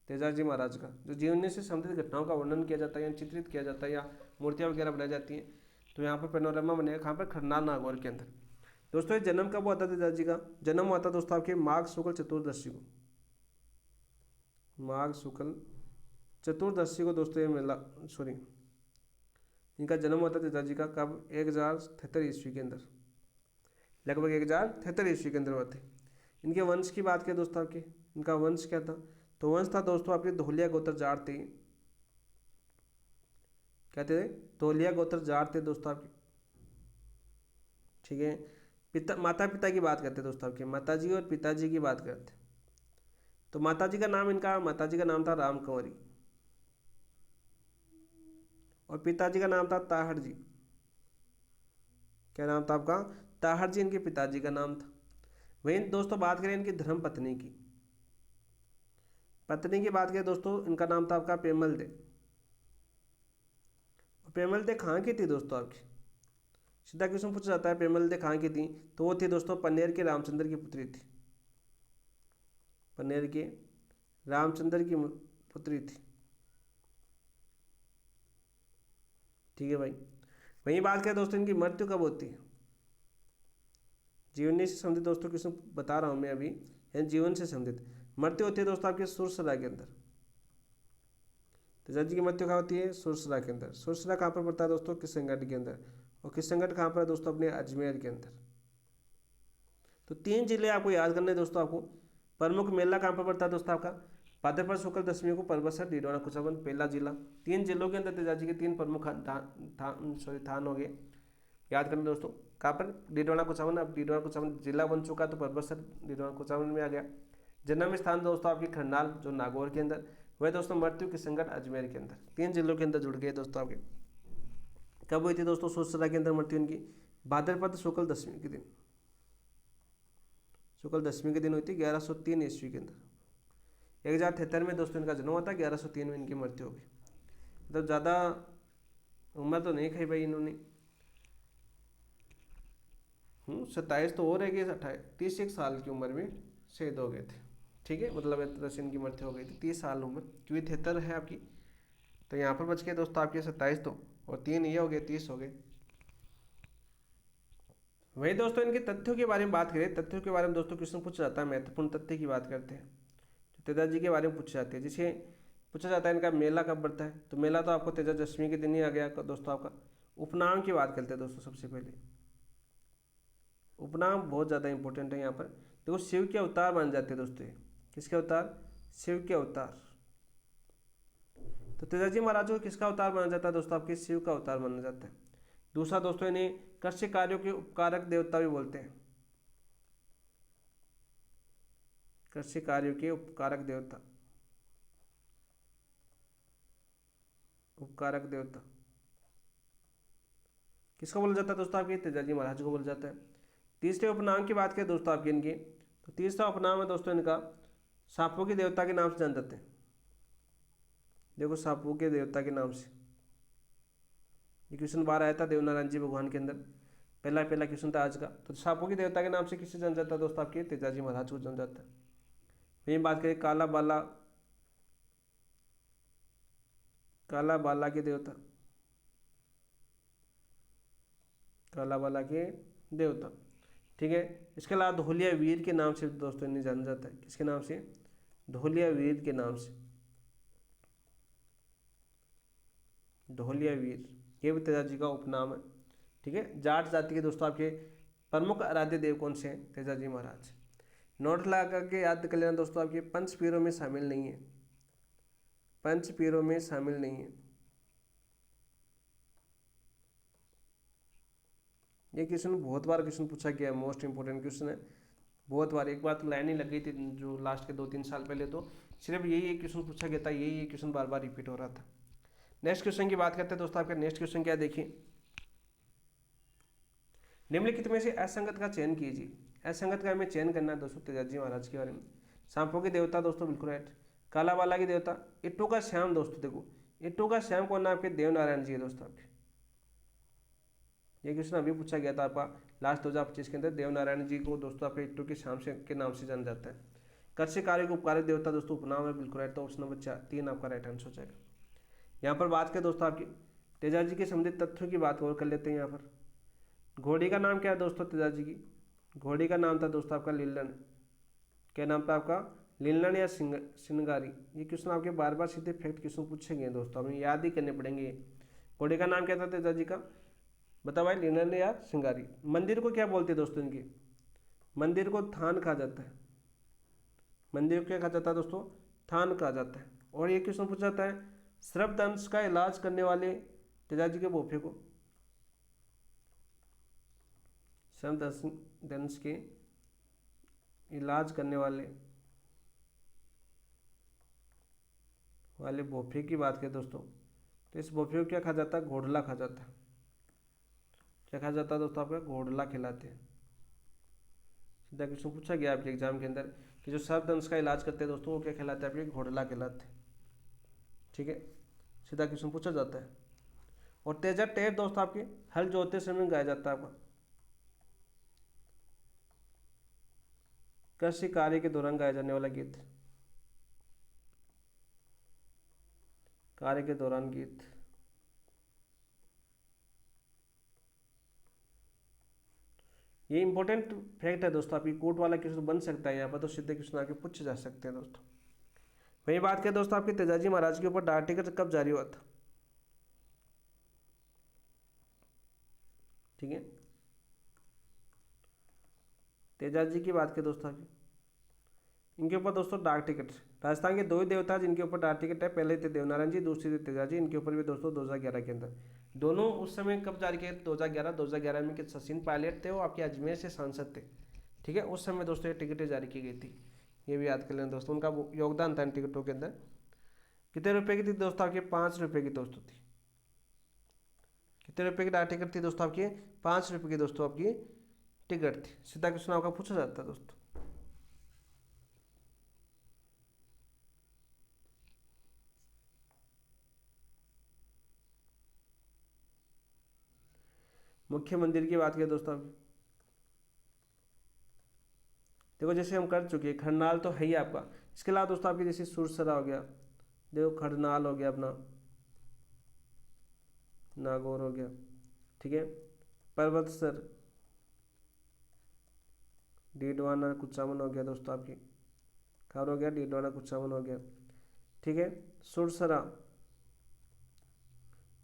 तेजाजी महाराज का, जो जीवन से संबंधित घटनाओं का वर्णन किया जाता है या चित्रित किया जाता है या मूर्तियाँ वगैरह बनाई जाती हैं। तो यहाँ पर पैनोरमा बनेगा कहाँ पर खड़नाल नागौर के अंदर। दोस्तों ये जन्म कब हुआ था तेजाजी का, जन्म हुआ था दोस्तों आपके माघ शुक्ल चतुर्दशी को, माघ शुक्ल चतुर्दशी को दोस्तों ये मेला सॉरी इनका जन्म हुआ था तेजाजी का कब 1073 ईस्वी के अंदर, लगभग 1073 ईस्वी के अंदर हुआ थे। इनके वंश की बात करें दोस्तों आपके, इनका वंश क्या था, तो वंश था दोस्तों आपके धोलिया गोत्र जाट थे, कहते थे धोलिया गोत्र जाट थे दोस्तों आपके, ठीक है। पिता माता पिता की बात करते दोस्तों आपके, माताजी और पिताजी की बात करते, तो माताजी का नाम इनका माताजी का नाम था राम कंवरी और पिताजी का नाम था ताहड़ जी। क्या नाम था आपका ताहड़ जी इनके पिताजी का नाम था। वहीं दोस्तों बात करें इनकी धर्म पत्नी की, पत्नी की बात करें दोस्तों इनका नाम था आपका पेमल दे। पेमल दे कहाँ की थी दोस्तों आपकी, सीधा क्वेश्चन पूछा जाता है पेमल दे कहाँ की थी, तो वो थी दोस्तों पन्नेर के रामचंद्र की पुत्री थी, पन्नेर के रामचंद्र की पुत्री थी, ठीक है भाई। वहीं बात करें दोस्तों इनकी मृत्यु कब होती है, जीवनी से संबंधित दोस्तों क्वेश्चन बता रहा हूँ मैं अभी, यानी जीवन से संबंधित मृत्यु होती है दोस्तों आपके सुरसरा के अंदर। तेजाजी की मृत्यु कहाँ होती है सुरसरा के अंदर, सुरसरा कहाँ पर पड़ता है दोस्तों किशनगढ़ के अंदर, और किशनगढ़ कहाँ पर है दोस्तों अपने अजमेर के अंदर। तो 3 जिले आपको याद करने हैं दोस्तों। आपको प्रमुख मेला कहाँ पर पड़ता है दोस्तों आपका भाद्रपद शुक्ल दशमी को परबसर डीडवाना कुचामन पहला जिला। 3 जिलों के अंदर तेजाजी के 3 प्रमुख थान हो गए, याद करना दोस्तों। कहाँ पर डीडवाना कुचामन, अब डीडवाना कुचामन जिला बन चुका तो परबसर डीडवाना कुचामन में आ गया। जन्म स्थान दोस्तों आपकी खरनाल जो नागौर के अंदर, वह दोस्तों मृत्यु किशनगढ़ अजमेर के अंदर। 3 जिलों के अंदर जुड़ गए दोस्तों आपके। कब हुई थी दोस्तों सुरसरा के अंदर मृत्यु इनकी भाद्रपद शुक्ल दशमी के दिन, शुक्ल दशमी के दिन हुई थी 1103 ईस्वी के अंदर। 1073 में दोस्तों इनका जन्म हुआ था, 1103 में इनकी मृत्यु हो गई। मतलब ज़्यादा उम्र तो नहीं खाई भाई इन्होंने, 27 तो हो रह गए, 30 साल की उम्र में शहीद हो गए थे, ठीक है। मतलब दस इनकी मृत्यु हो गई थी 30 साल उम्र, क्योंकि 73 है आपकी, तो यहाँ पर बच गए दोस्तों आपके 27 तो, और 3 ये हो गए 30 हो गए। वही दोस्तों इनके तथ्यों के बारे में बात करें, तथ्यों के बारे में दोस्तों क्वेश्चन पूछा जाता है, महत्वपूर्ण तथ्य की बात करते हैं तो तेजाजी के बारे में पूछा जाती है। जिसे पूछा जाता है इनका मेला कब बढ़ता है, तो मेला तो आपको तेजा दशमी के दिन ही आ गया दोस्तों आपका। उपनाम की बात करते हैं दोस्तों, सबसे पहले उपनाम बहुत ज़्यादा इंपॉर्टेंट है यहाँ पर। देखो शिव के अवतार मान जाते हैं दोस्तों, किसके अवतार, शिव के अवतार। तो तेजाजी महाराज को किसका अवतार माना जाता है दोस्तों आपके, शिव का अवतार माना जाता है। दूसरा दोस्तों इन्हें कृषि कार्यों के उपकारक देवता भी बोलते हैं, कृषि कार्यों के उपकारक देवता, उपकारक देवता किसको बोला जाता है दोस्तों आपके, तेजाजी महाराज को बोला जाता है। तीसरे उपनाम की बात करें दोस्तों आपके इनके, तो तीसरा उपनाम है दोस्तों इनका सांपों के देवता के नाम से जान जाते हैं। देखो सांपों के देवता के नाम से ये क्वेश्चन बार आया था देवनारायण जी भगवान के अंदर, पहला क्वेश्चन था आज का। तो सांपों के देवता के नाम से किससे जान जाता है दोस्तों आपके, तेजाजी महाराज को जान जाता है। वहीं बात करें काला बाला, काला बाला के देवता, काला बाला के देवता ठीक है। इसके अलावा धोलिया वीर के नाम से दोस्तों इन्हें जाना जाता है। किसके नाम से? धोलिया वीर के नाम से। धोलिया वीर ये भी तेजाजी का उपनाम है। ठीक है। जाट जाति के दोस्तों आपके प्रमुख आराध्य देव कौन से हैं? तेजाजी महाराज। नोट लगा के याद कर लेना दोस्तों, आपके पंच पीरों में शामिल नहीं है, पंच पीरों में शामिल नहीं है। ये क्वेश्चन बहुत बार क्वेश्चन पूछा गया है, मोस्ट इंपोर्टेंट क्वेश्चन है बहुत बार। एक बार तो लाइन ही लग गई थी जो लास्ट के 2-3 साल पहले, तो सिर्फ यही एक क्वेश्चन पूछा गया था, यही क्वेश्चन बार बार रिपीट हो रहा था। नेक्स्ट क्वेश्चन की बात करते हैं दोस्तों। आपका नेक्स्ट क्वेश्चन क्या देखिए, निम्नलिखित में से असंगत का चयन कीजिए। असंगत का हमें चयन करना है दोस्तों तेजाजी महाराज के बारे में। सांपों के देवता दोस्तों बिल्कुल राइट। कालाबाला की देवता। इट्टू का श्याम दोस्तों, देखो इट्टू का श्याम कौन है? आपके देवनारायण जी है दोस्तों आपके। ये क्वेश्चन अभी पूछा गया था आपका लास्ट 2025 के अंदर। देवनारायण जी को दोस्तों आपके इट्टू के श्याम से के नाम से जाना जाता है। कर्षिकारी को उपकारी देवता दोस्तों उपनाम है, बिल्कुल राइट। तो ऑप्शन नंबर 3 आपका राइट आंसर हो जाएगा। यहाँ पर बात करें दोस्तों आपकी तेजाजी के संबंधित तथ्यों की बात और कर लेते हैं। यहाँ पर घोड़ी का नाम क्या है दोस्तों तेजाजी की? घोड़ी का नाम था दोस्तों आपका लीलन। क्या नाम था आपका? लीलन या सिंगारी। ये क्वेश्चन आपके बार बार सीधे फैक्ट क्वेश्चन पूछे गए दोस्तों, हमें याद ही करने पड़ेंगे। घोड़ी का नाम क्या था तेजाजी का? बताओ भाई, लीलन या सिंगारी। मंदिर को क्या बोलते हैं दोस्तों इनके? मंदिर को थान कहा जाता है। मंदिर को क्या कहा जाता है दोस्तों? थान कहा जाता है। और ये क्वेश्चन पूछा जाता है सर्पदंश का इलाज करने वाले तेजाजी के बोफे को। सर्पदंश के इलाज करने वाले बोफे की बात करें दोस्तों, तो इस बोफे को क्या कहा जाता है? घोड़ला कहा जाता है। क्या कहा जाता है दोस्तों? आपका घोड़ला खिलाते हैं। सीधा क्वेश्चन पूछा गया आपके एग्जाम के अंदर कि जो सर्पदंश का इलाज करते हैं दोस्तों वो क्या खिलाते हैं? आपके घोड़ला खिलाते हैं। ठीक है, सीधा क्वेश्चन पूछा जाता है। और तेजा टेर दोस्तों आपके हल जोतते समय गाया जाता है आपका। कृषि कार्य के दौरान गाया जाने वाला गीत। कार्य के दौरान गीत। ये इंपॉर्टेंट फैक्ट है दोस्तों, आपकी कोर्ट वाला क्वेश्चन बन सकता है यहाँ पर, तो सीधे क्वेश्चन आके पूछे जा सकते हैं दोस्तों। वही बात करें दोस्तों आपके तेजाजी महाराज के ऊपर डाक टिकट कब जारी हुआ था? ठीक है, तेजाजी की बात करें दोस्तों आपकी, इनके ऊपर दोस्तों डाक टिकट, राजस्थान के दो ही देवता जिनके ऊपर डाक टिकट है, पहले थे देवनारायण जी, दूसरे थे तेजाजी। इनके ऊपर भी दोस्तों 2011 के अंदर, दोनों उस समय कब जारी किए? 2011 में के सचिन पायलट थे, वो आपके अजमेर से सांसद थे। ठीक है, उस समय दोस्तों ये टिकटें जारी की गई थी। ये भी याद कर लेना दोस्तों, उनका योगदान था इन टिकटों के अंदर। कितने रुपए की थी दोस्तों आपके? 5 रुपए की दोस्तों थी। कितने रुपए की डाक टिकट थी दोस्तों आपकी? 5 रुपए की दोस्तों आपकी टिकट थी। सीधा क्वेश्चन आपका पूछा जाता है दोस्तों। मुख्य मंदिर की बात करें दोस्तों आपकी, देखो जैसे हम कर चुके हैं, खरनाल तो है ही आपका। इसके अलावा दोस्तों आपकी जैसे सुरसरा हो गया, देखो खरनाल हो गया अपना, नागौर हो गया। ठीक है, पर्वतसर, डीडवाना कुचामन हो गया दोस्तों आपकी, खार हो गया, डीडवाना कुचामन हो गया। ठीक है, सुरसरा,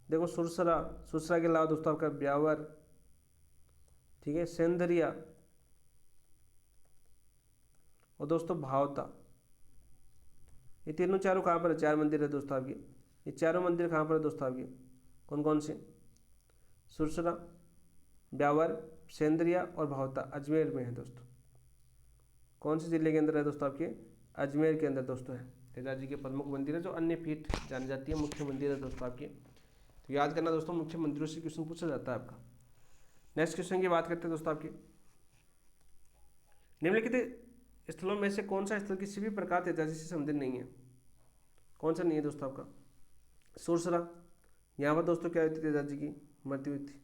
देखो सुरसरा, सुरसरा के अलावा दोस्तों आपका ब्यावर। ठीक है, सेंदरिया और दोस्तों भावता। ये तीनों चारों कहाँ पर है? 4 मंदिर है दोस्तों आपके। ये चारों मंदिर कहाँ पर है दोस्तों आपके? कौन कौन से? सुरसरा, ब्यावर, सेंदरिया और भावता अजमेर में है दोस्तों। कौन से जिले के अंदर है दोस्तों आपके? अजमेर के अंदर दोस्तों है। तेजाजी के प्रमुख मंदिर है, जो अन्य पीठ जानी जाती है, मुख्य मंदिर है दोस्तों आपके। तो याद करना दोस्तों, मुख्य मंदिरों से क्वेश्चन पूछा जाता है आपका। नेक्स्ट क्वेश्चन की बात करते हैं दोस्तों आपकी, निम्नलिखित स्थलों में से कौन सा स्थल किसी भी प्रकार तेजाजी से संबंधित नहीं है? कौन सा नहीं है दोस्तों आपका? सुरसरा, यहाँ पर दोस्तों क्या हुई थी? तेजाजी की मृत्यु हुई थी।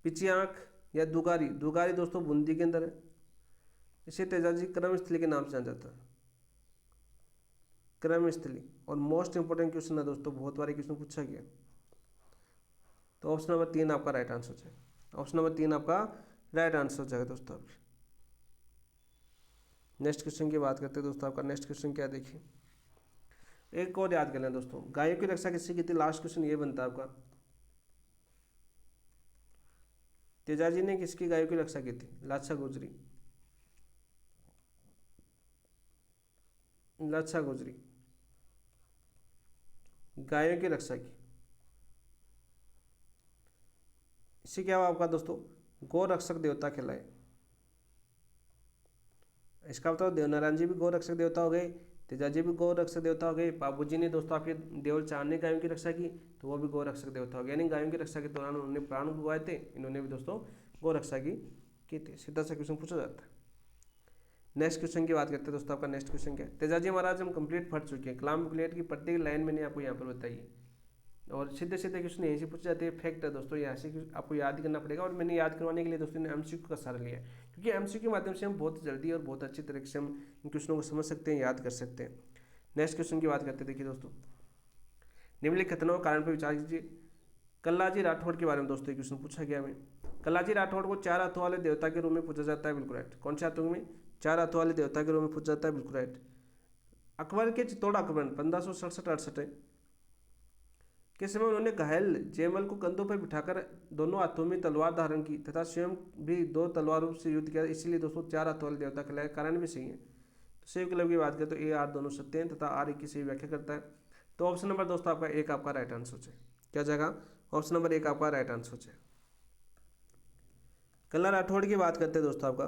पिची आंख या दुगारी, दुगारी दोस्तों बूंदी के अंदर है। इसे तेजाजी क्रमस्थली के नाम से जाना जाता है, क्रमस्थली। और मोस्ट इंपोर्टेंट क्वेश्चन है दोस्तों, बहुत बार क्वेश्चन पूछा गया। तो ऑप्शन नंबर 3 आपका राइट आंसर है। ऑप्शन नंबर 3 आपका राइट आंसर हो जाएगा दोस्तों आपके। नेक्स्ट क्वेश्चन की बात करते हैं दोस्तों। आपका नेक्स्ट क्वेश्चन क्या देखिए, एक और याद कर लें दोस्तों, गायों की रक्षा किससे की थी। लास्ट क्वेश्चन ये बनता है आपका, तेजाजी ने किसकी गायों की रक्षा की थी। लाछा गुजरी, लाछा गुजरी गायों की रक्षा की। इससे क्या हुआ आपका दोस्तों, गौ रक्षक देवता कहलाए। इसका मतलब देवनारायण जी भी गौ रक्षक देवता हो गए, तेजाजी भी गौ रक्षक देवता हो गए, बाबू जी ने दोस्तों आपके देवल चार ने गायों की रक्षा की तो वो भी गौ रक्षक देवता हो गए, यानी गायों की रक्षा के दौरान उन्होंने प्राण गवाए थे, इन्होंने भी दोस्तों गौ रक्षा की थी। सीधा सा क्वेश्चन पूछा जाता है। नेक्स्ट क्वेश्चन की बात करते हैं दोस्तों। आपका नेक्स्ट क्वेश्चन क्या है, तेजाजी महाराज हम कंप्लीट पढ़ चुके हैं, कलाम प्लेट की प्रत्येक लाइन मैंने आपको यहाँ पर बताई है और सीधे सीधे क्वेश्चन यहीं से पूछे जाते हैं। फैक्ट है दोस्तों, यहाँ से आपको याद करना पड़ेगा और मैंने याद करवाने के लिए दोस्तों ने एमसीक्यू का सहारा लिया है, क्योंकि एमसीक्यू के माध्यम से हम बहुत जल्दी और बहुत अच्छी तरीके से हम इन क्वेश्चनों को समझ सकते हैं, याद कर सकते हैं। नेक्स्ट क्वेश्चन की बात करते हैं। देखिए दोस्तों, निम्नलिखित घटनाओं के कारण पर विचार कीजिए। कल्लाजी राठौड़ के बारे में दोस्तों एक क्वेश्चन पूछा गया हमें। कल्लाजी राठौड़ को चार हाथों वाले देवता के रूप में पूछा जाता है, बिल्कुल राइट। कौन से हाथों में, चार हाथों वाले देवता के रूप में पूछा जाता है, बिल्कुल राइट। अकबर के चित्तौड़ आक्रमण 1567-68 के समय उन्होंने घायल जयमल को कंधों पर बिठाकर दोनों हाथों में तलवार धारण की तथा स्वयं भी दो तलवारों से युद्ध किया, इसीलिए दोस्तों चार हाथों वाले देवता कहलाए। कारण भी सही है। तो सही विकल्प की बात करें तो ए आर दोनों सत्य हैं तथा आर की सही व्याख्या करता है। तो ऑप्शन नंबर दोस्तों आपका एक आपका राइट आंसर हो जाए। क्या जाएगा, ऑप्शन नंबर एक आपका राइट आंसर हो जाए। कल्ला राठौड़ की बात करते हैं दोस्तों। आपका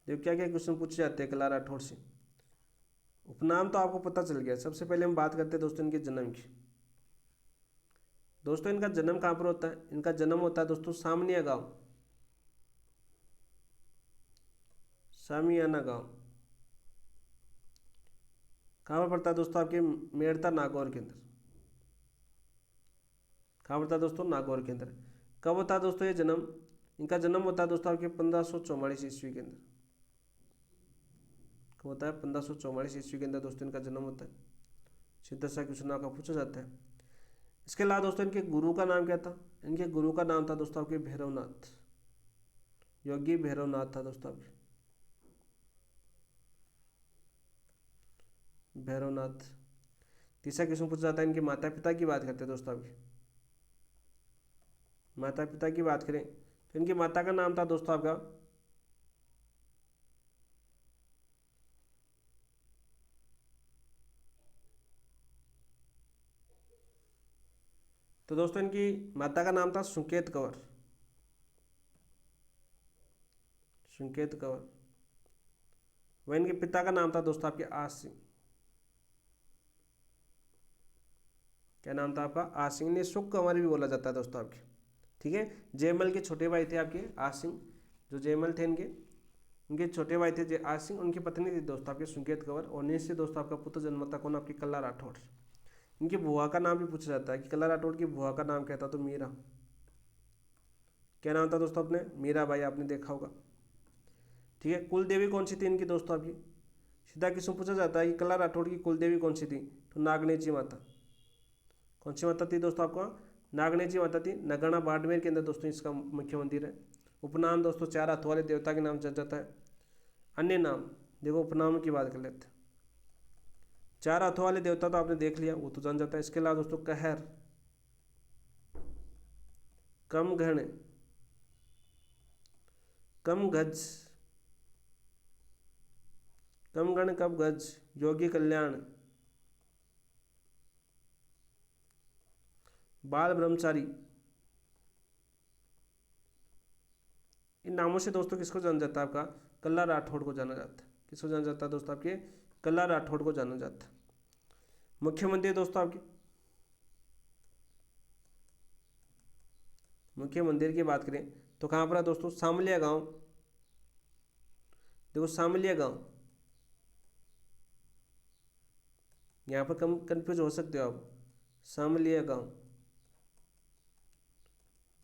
देखो क्या क्या क्वेश्चन पूछे जाते हैं कल्ला राठौड़ से। उपनाम तो आपको पता चल गया। सबसे पहले हम बात करते हैं दोस्तों इनके जन्म की। दोस्तों इनका जन्म कहाँ पर होता है, इनका जन्म होता है दोस्तों सामनिया गांव, सामियाना गांव। कहाँ पर पड़ता है दोस्तों, आपके मेड़ता नागौर के अंदर। कहाँ पड़ता है दोस्तों, नागौर के अंदर। कब होता है दोस्तों ये जन्म, इनका जन्म होता है दोस्तों आपके 1544 ईस्वी के अंदर। कब होता है, 1544 ईस्वी के अंदर दोस्तों इनका जन्म होता है। सीधा सा क्वेश्चन आपका पूछा जाता है। इसके अलावा दोस्तों इनके गुरु का नाम क्या था, इनके गुरु का नाम था दोस्तों आपके भैरवनाथ, योगी भैरवनाथ था दोस्तों आपके, भैरवनाथ। तीसरा क्वेश्चन पूछा जाता है इनके माता पिता की बात करते हैं दोस्तों। आपके माता पिता की बात करें तो इनकी माता का नाम था दोस्तों आपका तो दोस्तों इनकी माता का नाम था सुकेत कंवर, सुकेत कंवर। वह इनके पिता का नाम था दोस्तों आपके आस सिंह। क्या नाम था आपका, आस सिंह। इन्हें सुख कंवर भी बोला जाता है दोस्तों आपके, ठीक है। जयमल के छोटे भाई थे आपके आस सिंह, जो जयमल थे इनके छोटे भाई थे जय आस सिंह, उनकी पत्नी थी दोस्तों आपके सुकेत कंवर और इन्हीं से दोस्तों आपका पुत्र जन्म था कौन, आपकी कल्ला राठौड़। इनकी बुआ का नाम भी पूछा जाता है कि कल्ला राठौड़ की बुआ का नाम क्या था, तो मीरा। क्या नाम था दोस्तों अपने, मीरा बाई, आपने देखा होगा, ठीक है। कुल देवी कौन सी थी इनकी दोस्तों आपकी, सीधा क्वेश्चन पूछा जाता है कि कल्ला राठौड़ की कुल देवी कौन सी थी, तो नागनेची माता। कौन सी माता थी दोस्तों आपका, नागनेची माता थी। नगरना बाड़मेर के अंदर दोस्तों इसका मुख्य मंदिर है। उपनाम दोस्तों चार हाथ वाले देवता के नाम चल जाता है। अन्य नाम देखो, उपनाम की बात कर लेते हैं। चार हाथों वाले देवता तो आपने देख लिया, वो तो जान जाता है। इसके अलावा दोस्तों कहर, कम घण, कम गज, कम गण कब गज, योगी कल्याण, बाल ब्रह्मचारी। इन नामों से दोस्तों किसको जाना जाता है, आपका कल्ला राठौड़ को जाना जाता है। किसको जाना जाता है दोस्तों, आपके कल्ला राठौड़ को जाना जाता है। मुख्यमंत्री दोस्तों आपके, मुख्य मंदिर की बात करें तो कहाँ पर है दोस्तों, सामलिया गांव। देखो सामलिया गांव, यहाँ पर कम कंफ्यूज हो सकते हो आप। सामलिया गांव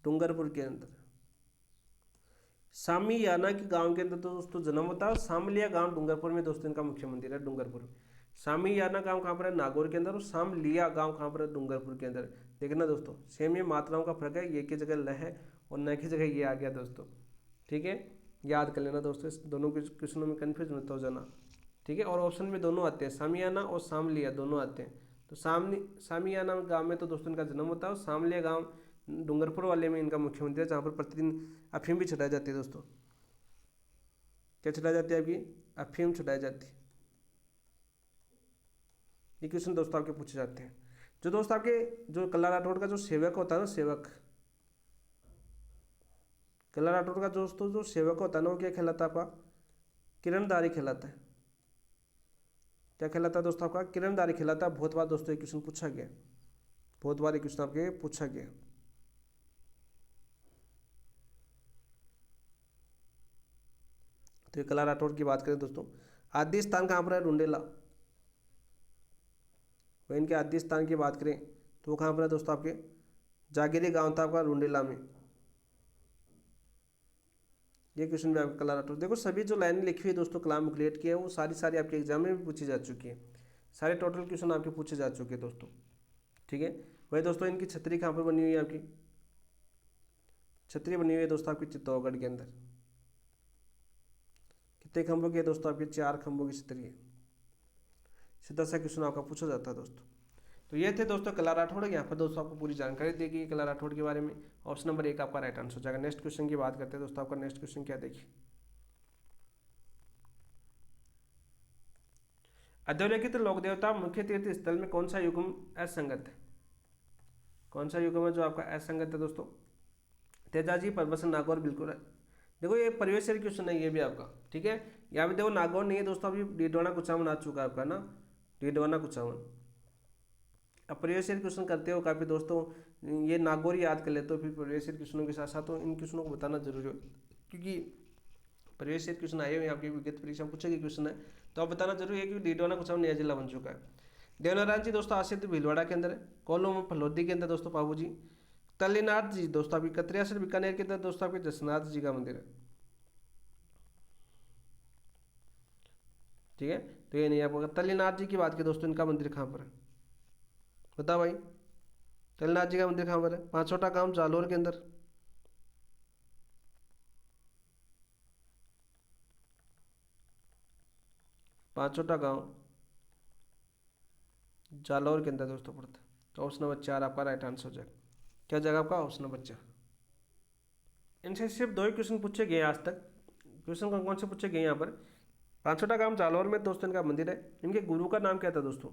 डूंगरपुर के अंदर, सामियाना के गांव के अंदर तो दोस्तों जन्म होता है। सामलिया गांव डूंगरपुर में दोस्तों इनका मुख्य मंदिर है, डूंगरपुर। सामियाना गांव कहाँ पर है? नागौर के अंदर। और सामलिया गांव कहाँ पर है? डूंगरपुर के अंदर। देखना दोस्तों, सेम ये मात्राओं का फर्क है, ये की जगह ल है और न की जगह ये आ गया दोस्तों। ठीक है, याद कर लेना दोस्तों, इस दोनों के क्वेश्चनों में कन्फ्यूज मत हो जाना। ठीक है, और ऑप्शन में दोनों आते हैं, सामियाना और सामलिया दोनों आते हैं। तो सामियाना गांव में तो दोस्तों इनका जन्म होता है, और सामलिया गांव डूंगरपुर वाले में इनका मुख्य मंदिर है, जहाँ पर प्रतिदिन अफीम भी छुटाई जाती है दोस्तों। क्या छुटाई जाती है? आपकी अफीम छुटाई जाती है। ये क्वेश्चन दोस्तों आपके पूछे जाते हैं। जो दोस्त आपके जो कल्ला राठौड़ का जो सेवक होता है ना, सेवक, कल्ला राठौड़ का दोस्तों जो सेवक होता है ना, वो क्या कहलाता है आपका? किरणदारी कहलाता है। क्या कहलाता है दोस्तों? आपका किरणदारी कहलाता है। बहुत बार दोस्तों ये क्वेश्चन पूछा गया, बहुत बार ये क्वेश्चन आपके पूछा गया। तो ये कल्ला राठौड़ की बात करें दोस्तों, आद्य स्थान कहाँ पर है? रुंडेला। वहीं इनके आद्य स्थान की बात करें तो वो कहाँ पर है दोस्तों? आपके जागीरी गांव था आपका रुंडेला में। ये क्वेश्चन भी आपका कला राठौर। देखो सभी जो लाइनें लिखी हुई है दोस्तों कलाम बुकलेट की है, वो सारी सारी आपके एग्जाम में भी पूछी जा चुकी है, सारे टोटल क्वेश्चन आपके पूछे जा चुके हैं दोस्तों। ठीक है, वही दोस्तों इनकी छतरी कहाँ पर बनी हुई है? आपकी छतरी बनी हुई है दोस्तों आपकी चित्तौड़गढ़ के अंदर। कितने खंभों की है दोस्तों? आपकी 4 खंभों की छतरी है। सीधा सा क्वेश्चन आपका पूछा जाता है दोस्तों। तो ये थे दोस्तों कला राठौड़। यहाँ पर दोस्तों आपको पूरी जानकारी देगी कला राठौड़ के बारे में। ऑप्शन नंबर 1 आपका राइट आंसर हो जाएगा। नेक्स्ट क्वेश्चन की बात करते हैं दोस्तों। आपका नेक्स्ट क्वेश्चन क्या देखिए, अधोरेखित लोक देवता मुख्य तीर्थ स्थल में कौन सा युग्म असंगत है? कौन सा युग्म है जो आपका असंगत है दोस्तों? तेजाजी, परबसन, नागौर, बिल्कुल है। देखो ये परिवेश क्वेश्चन है ये भी आपका। ठीक है, यहाँ पे देखो नागौर नहीं है दोस्तों, अभी डीडवाना कुचामन आ चुका है आपका ना, डीडवाना कुचामन। अब परिवेश क्वेश्चन करते हो काफ़ी दोस्तों, ये नागौर याद कर लेते हो, फिर परिवेश क्वेश्चनों के साथ साथ तो इन क्वेश्चनों को बताना जरूरी हो, क्योंकि परिवेश क्वेश्चन आए हुए आपकी विगत परीक्षा में पूछे गए क्वेश्चन है, तो आप बताना जरूरी है कि डीडवाना कुचामन नया जिला बन चुका है। देवनारायण जी दोस्तों आसित भीलवाड़ा के अंदर है। कोल्लू फलोदी के अंदर दोस्तों पाबू जी। तल्लीनाथ जी दोस्तों आपकी कतरियासर बीकानेर के अंदर दोस्तों आपके जसनाथ जी का मंदिर है। ठीक है, तो ये नहीं आपको तल्लीनाथ जी की बात की दोस्तों, इनका मंदिर कहाँ पर है बताओ भाई? तल्लीनाथ जी का मंदिर कहाँ पर है? पांचोटा गांव जालोर के अंदर। पांचोटा गांव जालौर के अंदर दोस्तों पड़ता है। तो ऑप्शन नंबर 4 आपका राइट आंसर हो जाएगा। क्या जगह आपका? Option number 4। इनसे सिर्फ 2 ही क्वेश्चन पूछे गए आज तक। क्वेश्चन कौन कौन से पूछे गए यहाँ पर? पांचोटा गांव जालौर में दोस्तों इनका मंदिर है। इनके गुरु का नाम क्या था दोस्तों?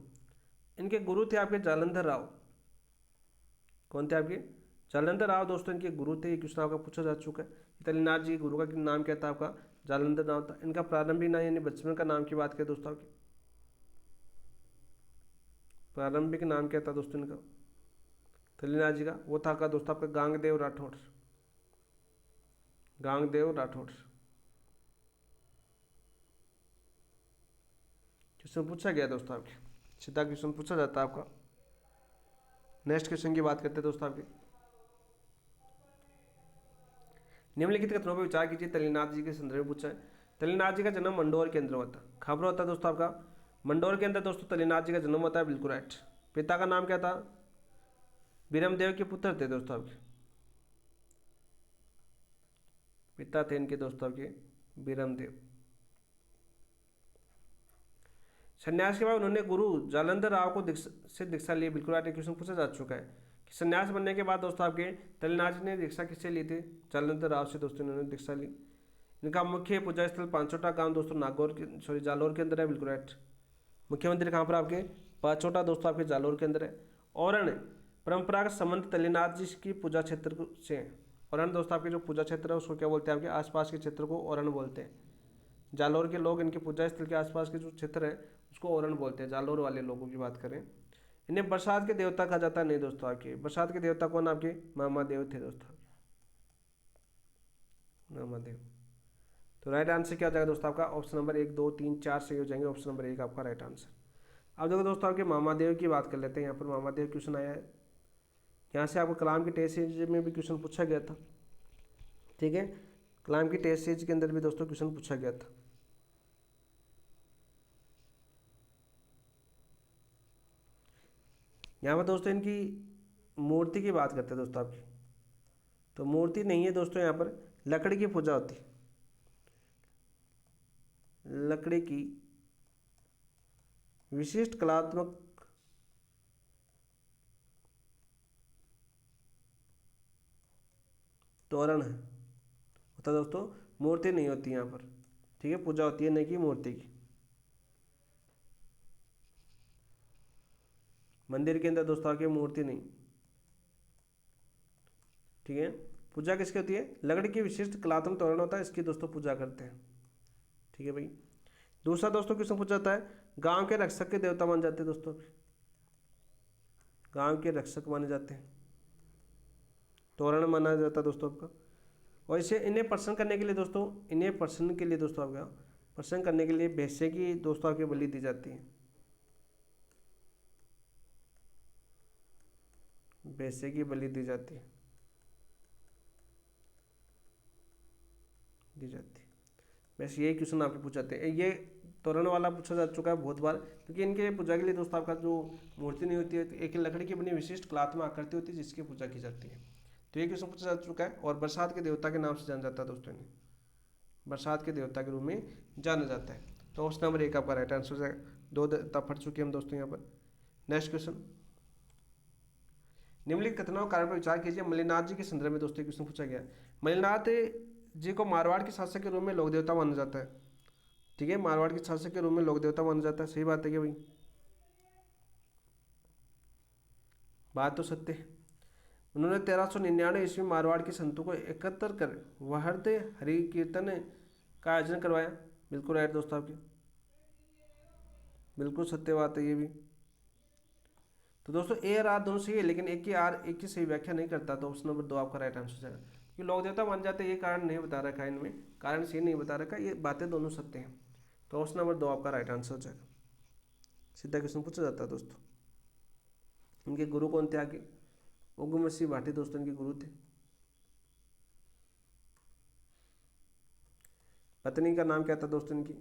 इनके गुरु थे आपके जालंधर राव। कौन थे आपके? जालंधर राव दोस्तों इनके गुरु थे। ये क्वेश्चन आपका पूछा जा चुका है। तल्लीनाथ जी गुरु का नाम क्या था आपका? जालंधर राव था। इनका प्रारंभिक नाम यानी बचपन का नाम की बात करें दोस्तों आपके, प्रारंभिक नाम क्या था दोस्तों इनका तल्लीनाथ जी का? वो था का दोस्तों आपका गांगदेव राठौड़। गांगदेव राठौड़ क्वेश्चन पूछा गया दोस्तों आपके, सीधा क्वेश्चन पूछा जाता है आपका। नेक्स्ट क्वेश्चन की बात करते हैं दोस्तों आपके। निम्नलिखित कथनों पर विचार कीजिए, तल्लीनाथ जी के संदर्भ में पूछा है। तल्लीनाथ जी का जन्म मंडोर के अंदर होता है। खबर होता है दोस्तों आपका मंडोर के अंदर दोस्तों तल्लीनाथ जी का जन्म होता है, बिल्कुल राइट। पिता का नाम क्या था? बीरमदेव के पुत्र थे दोस्तों आपके, पिता थे इनके दोस्तों आपके बीरमदेव। संन्यास के बाद उन्होंने गुरु जालंधर राव को से दीक्षा ली, बिल्कुल राइट। क्वेश्चन पूछा जा चुका है कि संन्यास बनने के बाद दोस्तों आपके तल्लीनाथ जी ने दीक्षा किससे ली थी? जालंधर राव से दोस्तों इन्होंने दीक्षा ली। इनका मुख्य पूजा स्थल पांचोटा गांव दोस्तों नागौर के जालौर के अंदर है, बिल्कुल राइट। मुख्य मंदिर कहाँ पर आपके? पांचोटा दोस्तों आपके जालौर के अंदर है। औरण परंपरागत संबंध तल्लीनाथ जी की पूजा क्षेत्र से है। औरण दोस्तों आपके जो पूजा क्षेत्र है उसको क्या बोलते हैं? आपके आसपास के क्षेत्र को औरण बोलते हैं। जालौर के लोग इनके पूजा स्थल के आसपास के जो क्षेत्र है उसको औरण बोलते हैं, जालौर वाले लोगों की बात करें। इन्हें बरसात के देवता कहा जाता है। नहीं दोस्तों आपके बरसात के देवता कौन? आपके मामा देव थे दोस्तों, मामा देव। तो राइट आंसर क्या हो जाएगा दोस्तों आपका? ऑप्शन नंबर 1, 2, 3, 4 सही हो जाएंगे। ऑप्शन नंबर 1 आपका राइट आंसर। अब देखो दोस्तों आपके मामादेव की बात कर लेते हैं। यहाँ पर मामादेव क्वेश्चन आया है, यहाँ से आपको कलाम की टेस्ट सीरीज में भी क्वेश्चन पूछा गया था। ठीक है, कलाम की टेस्ट सीरीज के अंदर भी दोस्तों क्वेश्चन पूछा गया था। यहाँ पर दोस्तों इनकी मूर्ति की बात करते हैं दोस्तों आपकी, तो मूर्ति नहीं है दोस्तों, यहाँ पर लकड़ी की पूजा होती है, लकड़ी की विशिष्ट कलात्मक तोरण है होता है दोस्तों, मूर्ति नहीं होती यहाँ पर, ठीक है, पूजा होती है नहीं की मूर्ति की। मंदिर के अंदर दोस्तों आपकी मूर्ति नहीं, ठीक है। पूजा किसकी होती है, लकड़ी की विशिष्ट कलात्मक तोरण होता है, इसकी दोस्तों पूजा करते हैं, ठीक है भाई। दूसरा दोस्तों क्वेश्चन पूछा जाता है, गांव के रक्षक के देवता माने जाते हैं दोस्तों, गांव के रक्षक माने जाते हैं, तोरण माना जाता है दोस्तों आपका। और इसे इन्हें प्रसन्न करने के लिए दोस्तों, इन्हें प्रसन्न के लिए दोस्तों आपका प्रसन्न करने के लिए भैंसे की दोस्तों आपकी बलि दी जाती है, भैंसे की बलि दी जाती है, दी जाती है। वैसे यही क्वेश्चन आपके पूछाते हैं, ये तोरण वाला पूछा जा चुका है बहुत बार, क्योंकि इनके पूजा के लिए दोस्तों आपका जो मूर्ति नहीं होती है, तो एक लकड़ी की बनी विशिष्ट कलात्मक आकृति होती है जिसकी पूजा की जाती है। तो ये क्वेश्चन पूछा जा चुका है। और बरसात के देवता के नाम से जाना जाता है दोस्तों, इन्हें बरसात के देवता के रूप में जाना जाता है। तो ऑप्शन नंबर 1 आपका राइट आंसर हो जाएगा। 2 तब पढ़ चुके हम दोस्तों यहाँ पर। नेक्स्ट क्वेश्चन, निम्नलिखित कथनों के कारण पर विचार कीजिए। मल्लिनाथ जी के संदर्भ में दोस्तों क्वेश्चन पूछा गया है। मल्लिनाथ जी को मारवाड़ के शासक के रूप में लोक देवता माना जाता है, ठीक है, मारवाड़ के शासक के रूप में लोक देवता माना जाता है, सही बात है क्या भाई, बात तो सत्य है। उन्होंने 1399 ईस्वी में मारवाड़ के संतों को एकत्र कर वहर्त हरि कीर्तन का आयोजन करवाया, बिल्कुल राइट दोस्तों आपकी, बिल्कुल सत्य बात है ये भी। तो दोस्तों ए और आर दोनों सही है, लेकिन एक ही आर एक ही सही व्याख्या नहीं करता, तो ऑप्शन नंबर 2 आपका राइट आंसर हो जाएगा। क्योंकि लोक देवता मान जाते हैं, ये कारण नहीं बता रखा है इनमें, कारण सही नहीं बता रखा, ये बातें दोनों सत्य हैं। तो ऑप्शन नंबर 2 आपका राइट आंसर हो जाएगा। सीधा क्वेश्चन पूछा जाता है दोस्तों। इनके गुरु कौन थे आगे, उग्र सिंह भाटी दोस्तों इनके गुरु थे। पत्नी का नाम क्या था दोस्तों इनकी,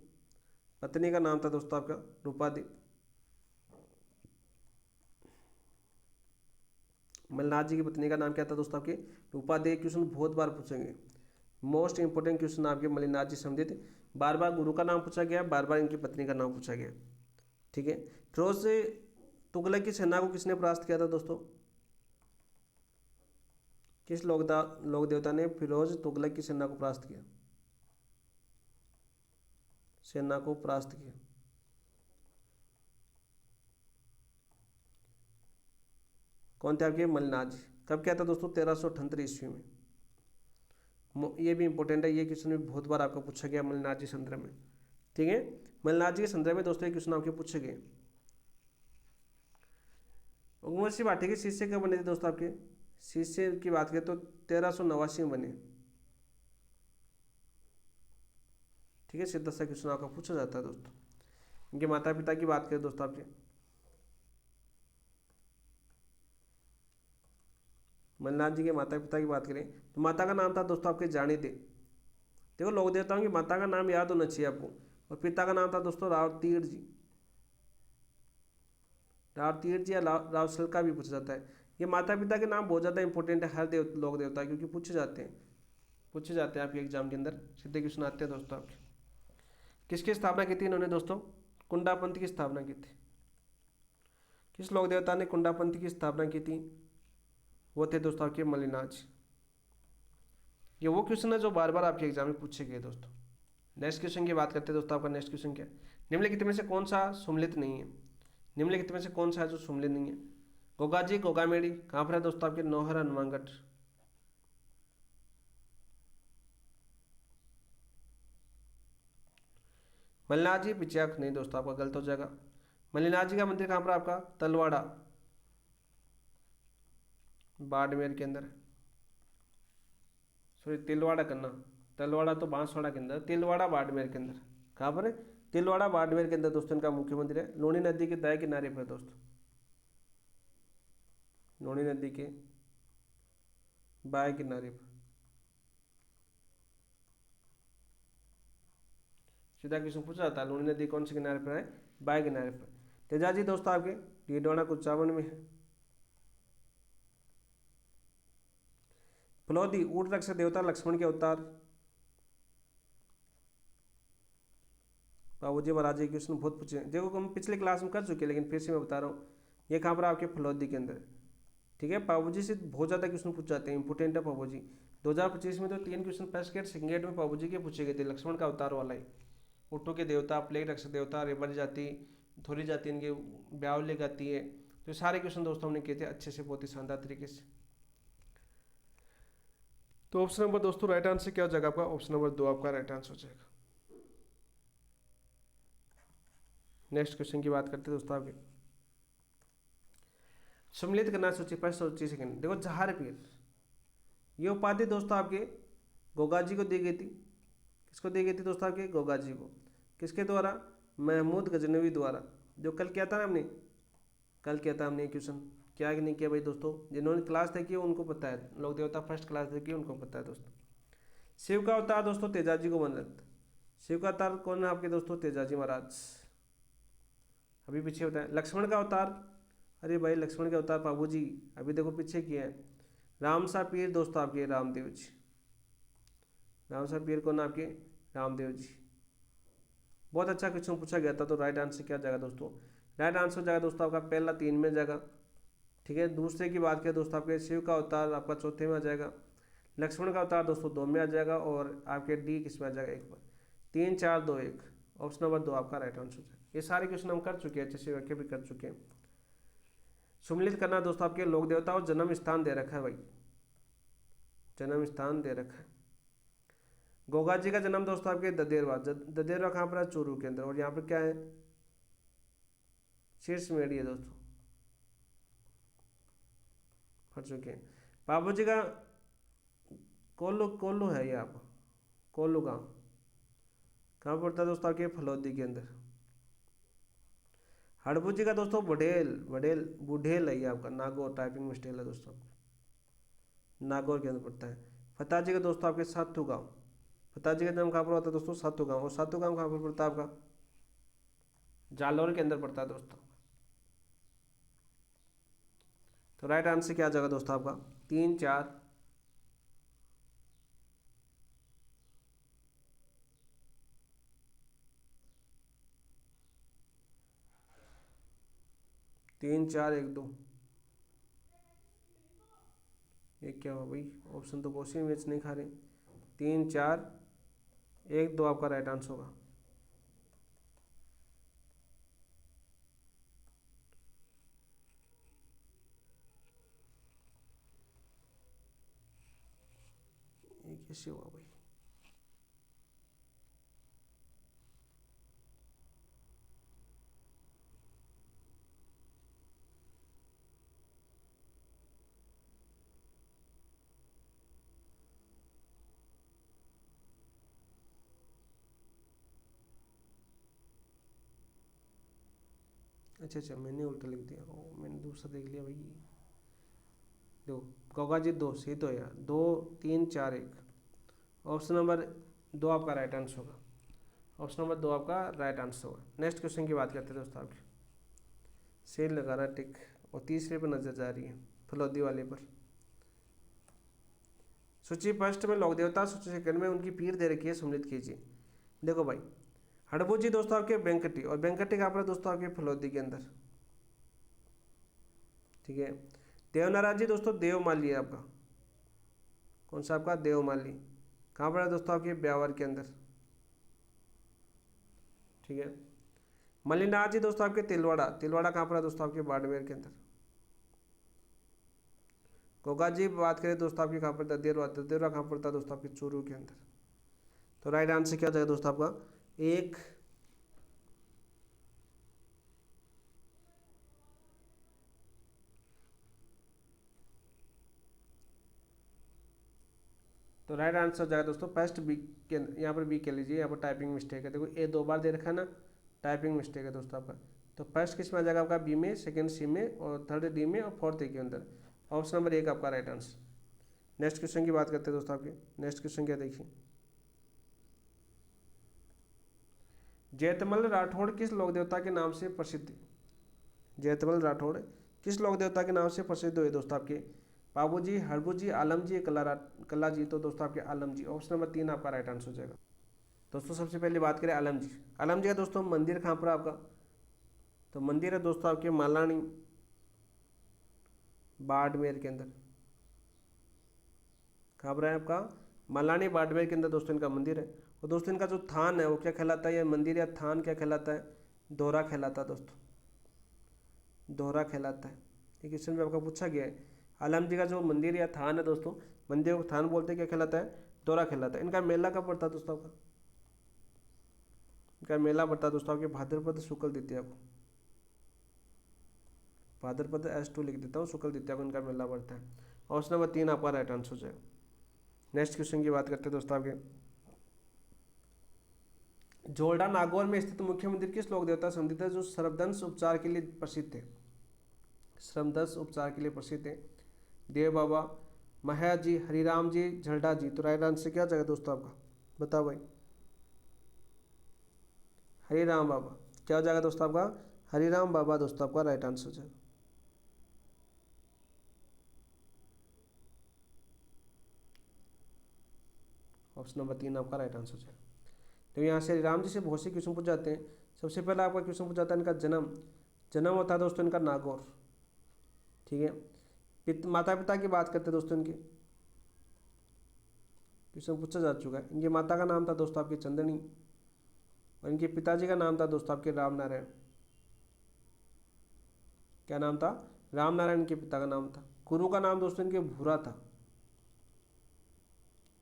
पत्नी का नाम था दोस्तों आपका रूपादी। मल्लिनाथ जी की पत्नी का नाम क्या था दोस्तों आपके, रूपादी। क्वेश्चन बहुत बार पूछेंगे, मोस्ट इंपोर्टेंट क्वेश्चन आपके मल्लिनाथ जी संबंधित, बार बार गुरु का नाम पूछा गया, बार बार इनकी पत्नी का नाम पूछा गया, ठीक है। फिरोज तुगलक की सेना को किसने परास्त किया था दोस्तों, किस लोक देवता ने फिरोज तुगलक की सेना को परास्त किया, सेना को परास्त किया, कौन थे आपके, मल्लिनाथ जी। कब किया था दोस्तों, 1378 ईस्वी में। ये भी इंपॉर्टेंट है, ये क्वेश्चन भी बहुत बार आपको पूछा गया मल्लिनाथ जी संदर्भ में, ठीक है। मल्लिनाथ जी के संदर्भ में दोस्तों ये क्वेश्चन आपके पूछे गए। उग्रवंशी भाटी के शिष्य कब बने थे दोस्तों आपके, शिष्य की बात करें तो 1389 में बने, ठीक है। सीधा सा क्वेश्चन आपका पूछा जाता है दोस्तों। इनके माता पिता की बात करें दोस्तों आपके, मल्लिनाथ जी के माता पिता की बात करें तो माता का नाम था दोस्तों आपके जानी दे। देखो लोक देवताओं की माता का नाम याद होना चाहिए आपको। और पिता का नाम था दोस्तों राव तीर जी, राव तीर जी या राव सलका भी पूछा जाता है। ये माता पिता के नाम बहुत ज़्यादा इंपॉर्टेंट है हर लोक देवता, क्योंकि पूछे जाते हैं आपके एग्जाम के अंदर, सीधे क्वेश्चन आते हैं दोस्तों आपके। किसकी स्थापना की थी इन्होंने दोस्तों, कुंडापंथ की स्थापना की थी। किस लोक देवता ने कुंडापंथ की स्थापना की थी, वो थे दोस्तों आपके मल्लिनाथ जी। ये वो क्वेश्चन है जो बार बार आपके एग्जाम में पूछे गए दोस्तों। नेक्स्ट क्वेश्चन की बात करते हैं दोस्तों। आपका नेक्स्ट क्वेश्चन क्या है, निम्नलिखित में से कौन सा सुमलित नहीं है, निम्नलिखित में से कौन सा है जो सुमलित नहीं है। गोगा जी गोगामेड़ी कहाँ पर है दोस्तों आपके, नौहर हनुमानगढ़। मल्लिनाथ जी पिचियाक नहीं दोस्तों, आपका गलत हो जाएगा। मल्लिनाथ जी का मंदिर कहाँ पर आपका, तलवाड़ा, बाड़मेर के अंदर, सॉरी तिलवाड़ा करना, तलवाड़ा तो बांसवाड़ा के अंदर, तिलवाड़ा बाड़मेर के अंदर। कहाँ पर है, तिलवाड़ा बाड़मेर के अंदर दोस्तों इनका मुख्य मंदिर है। लूणी नदी के दाएं किनारे पर दोस्तों, लूणी नदी के बाएं किनारे पर। सीधा क्वेश्चन पूछा जाता है, लूणी नदी कौन से किनारे पर है, बाएं किनारे पर। तेजाजी दोस्तों आपके डीडवाना कुचावन में है, फलोदी ऊट रक्षक देवता लक्ष्मण के अवतार। बाबूजी महाराज जी क्वेश्चन बहुत पूछे, देखो हम पिछले क्लास में कर चुके हैं लेकिन फिर से मैं बता रहा हूँ। ये कहाँ पर आपके फलोदी के अंदर, ठीक है। पाबूजी से बहुत ज़्यादा क्वेश्चन पूछ जाते हैं, इंपोर्टेंट है पाबूजी। 2025 में तो 3 question first GATE second GATE में पाबूजी के पूछे गए थे, लक्ष्मण का अवतार वाला ही। ऊँटों के देवता, प्लेग रक्षक देवता, रेबर जाति, थोड़ी जाति इनके ब्यावले गाती है। तो सारे क्वेश्चन दोस्तों हमने किए थे अच्छे से, बहुत ही शानदार तरीके से। तो ऑप्शन नंबर दोस्तों राइट आंसर क्या हो जाएगा आपका, ऑप्शन नंबर 2 आपका राइट आंसर हो जाएगा। नेक्स्ट क्वेश्चन की बात करते हैं दोस्तों आपके, सम्मिलित करना सूची फर्स्ट सूची सेकंड। देखो जहार पीर, ये उपाधि दोस्तों आपके गोगा जी को दी गई थी। किसको दी गई थी दोस्तों आपके, गोगा जी को। किसके द्वारा, महमूद गजनवी द्वारा। जो कल किया था ना हमने, कल किया था हमने क्वेश्चन, क्या कि नहीं किया भाई दोस्तों, जिन्होंने क्लास देखी उनको पता है, लोक देवता फर्स्ट क्लास देखी उनको पता है दोस्तों। शिव का अवतार दोस्तों तेजाजी को वंदित। शिव का अवतार कौन है आपके दोस्तों, तेजाजी महाराज, अभी पीछे होता है। लक्ष्मण का अवतार, अरे भाई लक्ष्मण के अवतार बाबू जी अभी देखो पीछे किया है। रामसा पीर दोस्तों आपके रामदेव जी, रामसा पीर कौन आपके, रामदेव जी। बहुत अच्छा क्वेश्चन पूछा गया था। तो राइट आंसर क्या जाएगा दोस्तों, राइट आंसर हो जाएगा दोस्तों आपका पहला 3 में जाएगा, ठीक है। दूसरे की बात करें दोस्तों आपके शिव का अवतार आपका चौथे में आ जाएगा, लक्ष्मण का अवतार दोस्तों 2 में आ जाएगा, और आपके डी किस में आ जाएगा, 1 में। 3 4 2 1, ऑप्शन नंबर 2 आपका राइट आंसर हो जाएगा। ये सारे क्वेश्चन हम कर चुके हैं, अच्छे से करके भी कर चुके हैं। सम्मिलित करना दोस्तों आपके लोक देवता और जन्म स्थान दे रखा है भाई, जन्म स्थान दे रखा है। गोगा जी का जन्म दोस्तों आपके ददेरवा, ददेरवा कहाँ पर है, चूरू के अंदर। और यहाँ पर क्या है, शीर्ष मेड़ी है दोस्तों, पढ़ चुके हैं। बाबू जी का कोल्लू, कोल्लू है ये आप, कोल्लू गाँव कहाँ पड़ता है दोस्तों आपके, फलोदी के अंदर। हड़बू जी का दोस्तों बुढ़ेल, बुढ़ेल बुढ़ेल है ये आपका, नागौर, टाइपिंग मिस्टेक है दोस्तों, नागौर के अंदर पड़ता है। फतेह जी का दोस्तों आपके सातू गाँव, फतेह जी का जन्म कहाँ पर होता है दोस्तों, सातू गाँव। और सातू गाँव कहाँ पर पड़ता है आपका, जालौर के अंदर पड़ता है दोस्तों। तो राइट आंसर क्या आ जाएगा दोस्तों आपका, 3 4 3 4 1 2। ये क्या हुआ भाई, ऑप्शन तो क्वेश्चन मैच नहीं खा रहे। 3 4 1 2 आपका राइट आंसर होगा। ये कैसे हुआ भाई, अच्छा अच्छा मैंने उल्टा लिख दिया, ओ मैंने दूसरा देख लिया भाई। दो, गोगा जी 2 सही तो है यार, 2 3 4 1, ऑप्शन नंबर 2 आपका राइट आंसर होगा, ऑप्शन नंबर 2 आपका राइट आंसर होगा। नेक्स्ट क्वेश्चन की बात करते हैं दोस्तों आपके, सेल लगा रहा टिक, और तीसरे पर नजर जा रही है, फलोदी वाले पर। सूची फर्स्ट में लोक देवता, सूची सेकंड में उनकी पीर दे रखी है, सम्मिलित कीजिए। देखो भाई हड़बू जी दोस्तों आपके वेंकटी, और वेंकटी कहाँ पर है दोस्तों आपके, फलोदी के अंदर, ठीक है। देवनारायण जी दोस्तों देवमाली है आपका, कौन सा आपका, देवमाली। कहाँ पर है दोस्तों आपके, ब्यावर के अंदर, ठीक है। मलिनाथ जी दोस्तों आपके तिलवाड़ा, तिलवाड़ा कहाँ पर है दोस्तों आपके, बाड़मेर के अंदर। गोगा जी बात करें दोस्तों आपकी कहाँ पर, ददेरवा, ददेरवा कहाँ पड़ता है दोस्तों आपके, चूरू के अंदर। तो राइट आंसर क्या हो जाएगा दोस्तों आपका, 1 तो राइट आंसर हो जाएगा दोस्तों फर्स्ट बी के, यहाँ पर बी के लीजिए, यहाँ पर टाइपिंग मिस्टेक है। देखो ए 2 बार दे रखा है ना, टाइपिंग मिस्टेक है दोस्तों आपका। तो फर्स्ट किस में आ जाएगा आपका, बी में, सेकंड सी में, और थर्ड डी में, और फोर्थ ए के अंदर। ऑप्शन नंबर 1 आपका राइट आंसर। नेक्स्ट क्वेश्चन की बात करते हैं दोस्तों आपके, नेक्स्ट क्वेश्चन क्या देखिए, जैतमल राठौड़ किस लोक देवता के नाम से प्रसिद्ध, जैतमल राठौड़ किस लोक देवता के नाम से प्रसिद्ध हुए दोस्तों आपके, बाबू जी, हरबू जी, आलम जी, कल्ला जी। तो दोस्तों आपके आलम जी, ऑप्शन नंबर 3 आपका राइट आंसर हो जाएगा। दोस्तों सबसे पहले बात करें आलम जी। आलम जी का दोस्तों मंदिर कहाँ पर है आपका? तो मंदिर है दोस्तों आपके मालानी बाड़मेर के अंदर। कहाँ पर है आपका? मालानी बाड़मेर के अंदर दोस्तों इनका मंदिर है। और दोस्तों इनका जो थान है वो क्या कहलाता है? ये मंदिर या थान क्या कहलाता है? दोहरा कहलाता है दोस्तों, दोहरा कहलाता है। ये क्वेश्चन में आपका पूछा गया है। आलम जी का जो मंदिर या थान है दोस्तों, मंदिर को थान बोलते हैं, क्या कहलाता है? दोहरा कहलाता है। इनका मेला कब पड़ता है दोस्तों आपका? इनका मेला पड़ता है दोस्तों आपके भाद्रपद शुक्ल द्वितीया को। भाद्रपद S2 लिख देता हूँ, शुक्ल द्वितीया को इनका मेला पड़ता है। ऑप्शन नंबर 3 आपका राइट आंसर हो जाएगा। नेक्स्ट क्वेश्चन की बात करते हैं दोस्तों आपके। जोल्डा नागौर में स्थित मुख्य मंदिर किस लोक देवता से संबंधित है जो सर्वदंश उपचार के लिए प्रसिद्ध है? श्रमदस उपचार के लिए प्रसिद्ध है। देव बाबा, महया जी, हरिराम जी, झरडा जी। तो राइट आंसर क्या जाएगा दोस्तों आपका? बताओ भाई। हरिराम बाबा क्या हो जाएगा दोस्तों आपका? हरिराम बाबा दोस्तों आपका राइट आंसर हो जाएगा। ऑप्शन नंबर 3 आपका राइट आंसर हो जाएगा। तो यहाँ से हरिराम जी से बहुत से क्वेश्चन पूछ जाते हैं। सबसे पहला आपका क्वेश्चन पूछा जाता है इनका जन्म। जन्म होता है दोस्तों इनका नागौर, ठीक है। माता पिता की बात करते हैं दोस्तों इनके, क्वेश्चन पूछा जा चुका है। इनकी माता का नाम था दोस्तों आपकी चंदनी, और इनके पिताजी का नाम था दोस्तों आपके राम नारायण। क्या नाम था? राम नारायण इनके पिता का नाम था। गुरु का नाम दोस्तों इनके भूरा था।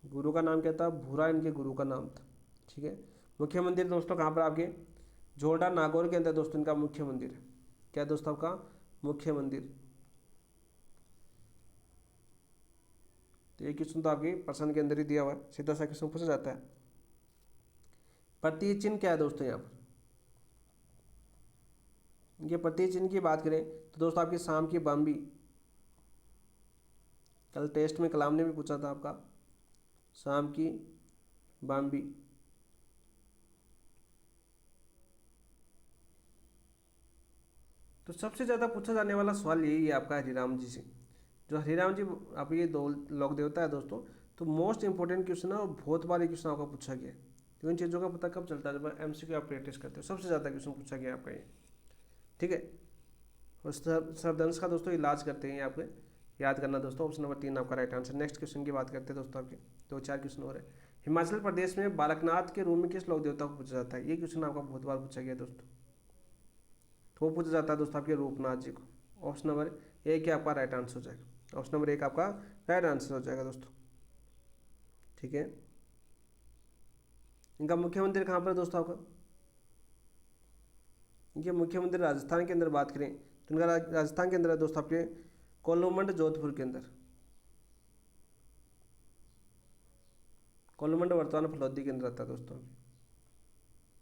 गुरु का नाम क्या था? भूरा इनके गुरु का नाम था, ठीक है। मुख्य मंदिर दोस्तों कहाँ पर आपके? जोड़ा नागौर के अंदर दोस्तों इनका मुख्य मंदिर है। क्या दोस्तों आपका? मुख्य मंदिर। तो ये क्वेश्चन तो आपके प्रश्न के अंदर ही दिया हुआ है, सीधा सा क्वेश्चन पूछा जाता है। प्रतीक चिन्ह क्या है दोस्तों? यहाँ पर इनके प्रतीक चिन्ह की बात करें तो दोस्तों आपकी शाम की बाम्बी। कल टेस्ट में कलाम ने भी पूछा था आपका, शाम की बाम्बी। तो सबसे ज़्यादा पूछा जाने वाला सवाल यही है आपका हरिराम जी से। जो हरिराम जी आप ये दो लोक देवता है दोस्तों, तो मोस्ट इंपॉर्टेंट क्वेश्चन है और बहुत बार ये क्वेश्चन आपका पूछा गया है। तो इन चीज़ों का पता कब चलता है? जब MCQ आप प्रैक्टिस करते हो, सबसे ज़्यादा क्वेश्चन पूछा गया आपका ये, ठीक है। और शब्दंश का दोस्तों इलाज करते हैं आपके, याद करना दोस्तों। ऑप्शन नंबर 3 आपका राइट आंसर। नेक्स्ट क्वेश्चन की बात करते हैं दोस्तों आपके, 2-4 क्वेश्चन हो रहे हैं। हिमाचल प्रदेश में बालकनाथ के रूप में किस लोक देवता को पूछा जाता है? ये क्वेश्चन आपका बहुत बार पूछा गया दोस्तों। तो वो पूछा जाता है दोस्तों आपके रूपनाथ जी को। ऑप्शन नंबर 1 आपका राइट आंसर हो जाएगा। ऑप्शन नंबर 1 आपका राइट आंसर हो जाएगा दोस्तों, ठीक है। इनका मुख्य मंदिर कहाँ पर है दोस्तों आपका? इनके मुख्य मंदिर राजस्थान के अंदर बात करें तो इनका राजस्थान के अंदर है दोस्तों आपके कोलुमंड, जोधपुर के अंदर। कोलुमंड वर्तमान फलौदी के अंदर आता है दोस्तों।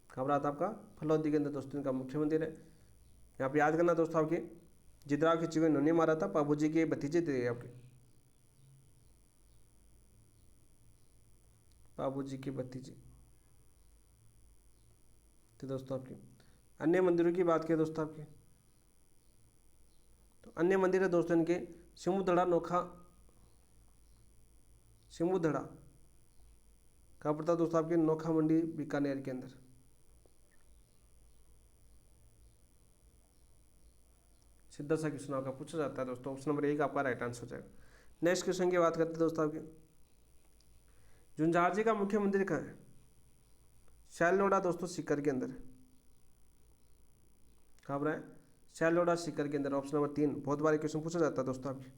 कहाँ पर आता है आपका? फलौदी के अंदर दोस्तों इनका मुख्य मंदिर है। यहाँ पे याद करना दोस्तों आपके, जिद्राव खिच्ची को इन्होंने मारा था, बाबू जी के भतीजे थे आपके, बाबू जी के भतीजे। तो दोस्तों आपके अन्य मंदिरों की बात करें दोस्तों आपके, तो अन्य मंदिर है दोस्तों इनके सिमुधड़ा, नोखा। सिमुधड़ा कहाँ पड़ता है दोस्तों आपके? नोखा मंडी, बीकानेर के अंदर। सीधा सा क्वेश्चन आपका पूछा जाता है दोस्तों। ऑप्शन नंबर 1 आपका राइट आंसर हो जाएगा। नेक्स्ट क्वेश्चन की बात करते हैं दोस्तों आपके, झुंझार जी का मुख्य मंदिर कहाँ है? शैलोड़ा दोस्तों सीकर के अंदर है। कहाँ पर है? शैलोड़ा सीकर के अंदर। ऑप्शन नंबर 3 बहुत बार क्वेश्चन पूछा जाता है दोस्तों आपके।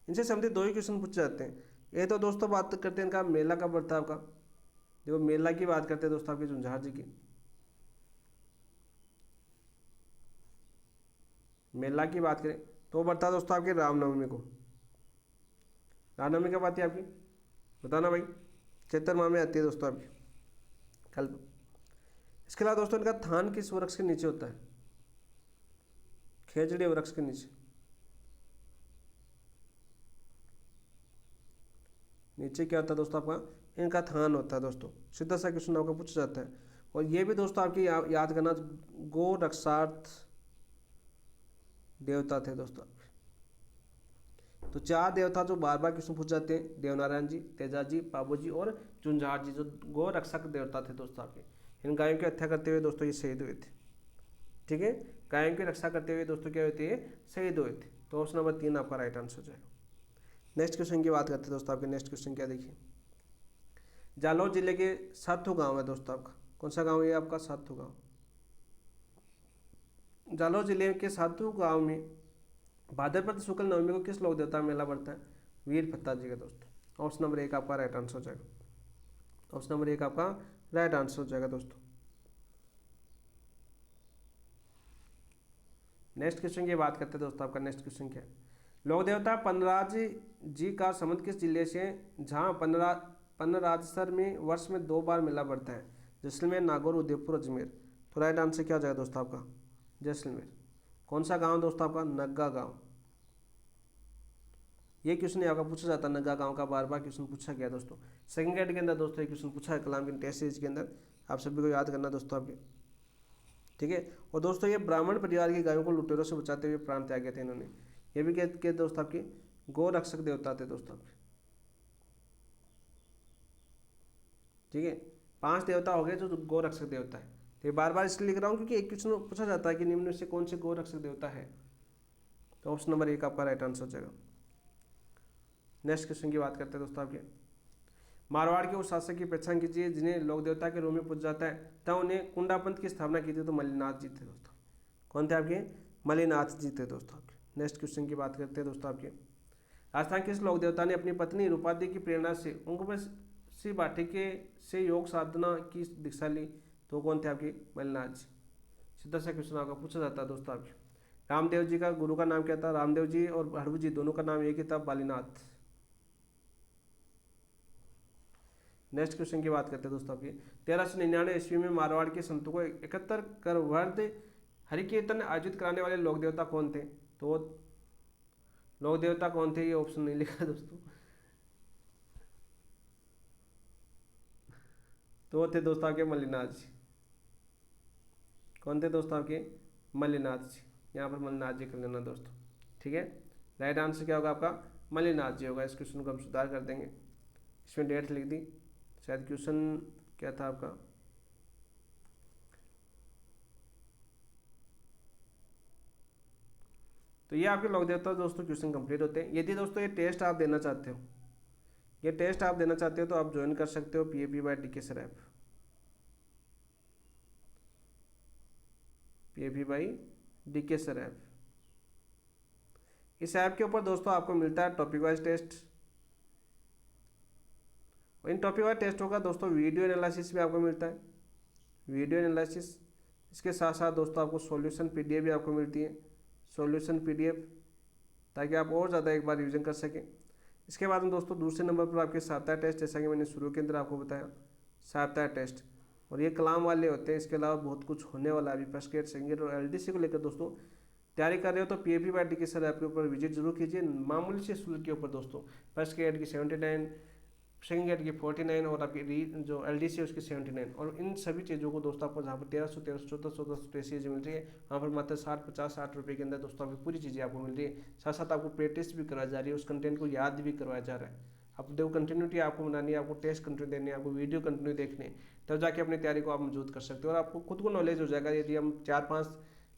इनसे संबंधित 2 ही क्वेश्चन पूछे जाते हैं। ये तो दोस्तों बात करते हैं इनका मेला कब पड़ता है आपका। देखो मेला की बात करते हैं दोस्तों आपके झुंझार जी की। मेला की बात करें तो बढ़ता है दोस्तों आपके रामनवमी को। रामनवमी कब आती है आपकी? बताना भाई। चैत्र माह में आती है दोस्तों आपकी, कल। इसके अलावा दोस्तों इनका थान किस वृक्ष के नीचे होता है? खेजड़ी वृक्ष के नीचे। नीचे क्या होता है दोस्तों आपका? इनका थान होता है दोस्तों। सीधा सा क्वेश्चन आपका पूछा जाता है। और ये भी दोस्तों आपकी याद करना, गो रक्षार्थ देवता थे दोस्तों। तो तो 4 देवता जो बार बार क्वेश्चन पूछ जाते हैं, देवनारायण जी, तेजा जी, पाबू जी और चुंझाड़ जी, जो गौ रक्षक देवता थे दोस्तों आपके। इन गायों की हत्या करते हुए दोस्तों ये शहीद हुए थे। ठीक है, गायों की रक्षा करते हुए दोस्तों क्या होते हैं, शहीद हुए थे। तो ऑप्शन नंबर 3 आपका राइट आंसर हो जाएगा। नेक्स्ट क्वेश्चन की बात करते हैं दोस्तों आपके। नेक्स्ट क्वेश्चन क्या देखिए, जालौर जिले के साथू गांव है दोस्तों आपका। कौन सा गांव है आपका, साथू गांव। जालौर जिले के साथू गांव में भाद्रपद शुक्ल नवमी को किस लोक देवता का मेला पड़ता है, वीर भत्ता जी का दोस्तों। ऑप्शन नंबर 1 आपका राइट आंसर हो जाएगा। ऑप्शन नंबर 1 आपका राइट आंसर हो जाएगा दोस्तों। नेक्स्ट क्वेश्चन की बात करते हैं दोस्तों आपका। नेक्स्ट क्वेश्चन क्या है, लोक देवता पन्नराज जी का संबंध किस जिले से, जहाँ पन्नराजसर में वर्ष में 2 बार मेला पड़ता है, जैसलमेर, नागौर, उदयपुर, अजमेर। तो राइट आंसर क्या हो जाएगा दोस्तों आपका, जैसलमेर। कौन सा गांव दोस्तों आपका, नग्गा गांव। ये क्वेश्चन आपका पूछा जाता है, नग्गा गांव का बार बार क्वेश्चन पूछा गया दोस्तों। सेकंड ग्रेड के अंदर दोस्तों ये क्वेश्चन पूछा है कलाम के टेस्ट सीरीज के अंदर, आप सभी को याद करना दोस्तों आपके। ठीक है, और दोस्तों ये ब्राह्मण परिवार की गायों को लुटेरों से बचाते हुए प्राण त्यागे थे इन्होंने। ये भी क्या दोस्तों आपके गौ रक्षक देवता थे दोस्तों आपके। ठीक है, 5 देवता हो गए जो गौ रक्षक देवता है। तो ये बार बार इसलिए लिख रहा हूँ क्योंकि एक क्वेश्चन पूछा जाता है कि निम्न में से कौन से गौ रक्षक देवता है। तो ऑप्शन नंबर 1 आपका राइट आंसर हो जाएगा। नेक्स्ट क्वेश्चन की बात करते हैं दोस्तों आपके। मारवाड़ के उस शासक की पहचान कीजिए जिन्हें लोक देवता के रूप में पूजा जाता है, तब उन्हें कुंडा पंथ की स्थापना की थी। तो मल्लिनाथ जी थे दोस्तों। कौन थे आपके, मल्लिनाथ जी थे दोस्तों आपके। नेक्स्ट क्वेश्चन की बात करते हैं दोस्तों आपके। राजस्थान के इस लोक देवता ने अपनी पत्नी रूपादी की प्रेरणा से उनको बाटिके से योग साधना की दीक्षा ली। तो कौन थे आपके, मल्लिनाथ जी। सीधा सा क्वेश्चन आपका पूछा जाता है दोस्तों आपके। रामदेव जी का गुरु का नाम क्या था, रामदेव जी और हड़बू जी दोनों का नाम एक ही था, बालीनाथ। नेक्स्ट क्वेश्चन की बात करते हैं दोस्तों आपकी। 1399 ईस्वी में मारवाड़ के संतों को एकत्र कर वर्द हरिकीर्तन आयोजित कराने वाले लोक देवता कौन थे। तो लोक देवता कौन थे, ये ऑप्शन नहीं लिखा दोस्तों। तो वो थे दोस्तों आपके मल्लिनाथ जी। कौन थे दोस्तों आपके, मल्लिनाथ जी। यहाँ पर मल्लिनाथ जी कर लेना दोस्तों। ठीक है, राइट आंसर क्या होगा आपका, मल्लिनाथ जी होगा। इस क्वेश्चन को हम सुधार कर देंगे, इसमें डेट लिख दी। शायद क्वेश्चन क्या था आपका, तो ये आपके लोक देवता दोस्तों क्वेश्चन कंप्लीट होते हैं। यदि दोस्तों ये टेस्ट आप देना चाहते हो, ये टेस्ट आप देना चाहते हो तो आप ज्वाइन कर सकते हो PAP by DK sir app. PAP by DK sir app. इस ऐप के ऊपर दोस्तों आपको मिलता है टॉपिक वाइज टेस्ट। इन टॉपिक वाइज टेस्टों का दोस्तों वीडियो एनालिसिस भी आपको मिलता है, वीडियो एनालिसिस। इसके साथ साथ दोस्तों आपको सॉल्यूशन PDF भी आपको मिलती है, सॉल्यूशन PDF, ताकि आप और ज़्यादा एक बार रिविजन कर सकें। इसके बाद में दोस्तों दूसरे नंबर पर आपके साप्ताहिक टेस्ट, जैसा कि मैंने शुरू के अंदर आपको बताया, साप्ताहिक टेस्ट। और ये कलाम वाले होते हैं। इसके अलावा बहुत कुछ होने वाला है अभी फर्स्ट ग्रेड, सेकंड ग्रेड और LDC को लेकर दोस्तों तैयारी कर रहे हो तो PAP by DK sir app के ऊपर विजिट जरूर कीजिए। मामूली से शुल्क के ऊपर दोस्तों फर्स्ट ग्रेड की 79, सेकंड ग्रेड की 49 और आपकी जो LDC है उसकी 79। और इन सभी चीज़ों को दोस्तों आपको जहाँ पर 1300, 1300, 1400 चीज़ें मिल रही है, वहाँ पर मात्र 60, 50, 60 रुपये के अंदर दोस्तों आपकी पूरी चीज़ें आपको मिल रही है। साथ साथ आपको प्रैक्टिस भी करवाई जा रही है, उस कंटेंट को याद भी करवाया जा रहा है। अब देखो कंटिन्यूटी आपको बनानी है, आपको टेस्ट कंटिन्यू देनी है, आपको वीडियो कंटिन्यू देखने हैं, तब जाके अपनी तैयारी को आप मजबूत कर सकते हो और आपको खुद को नॉलेज हो जाएगा। यदि हम 4-5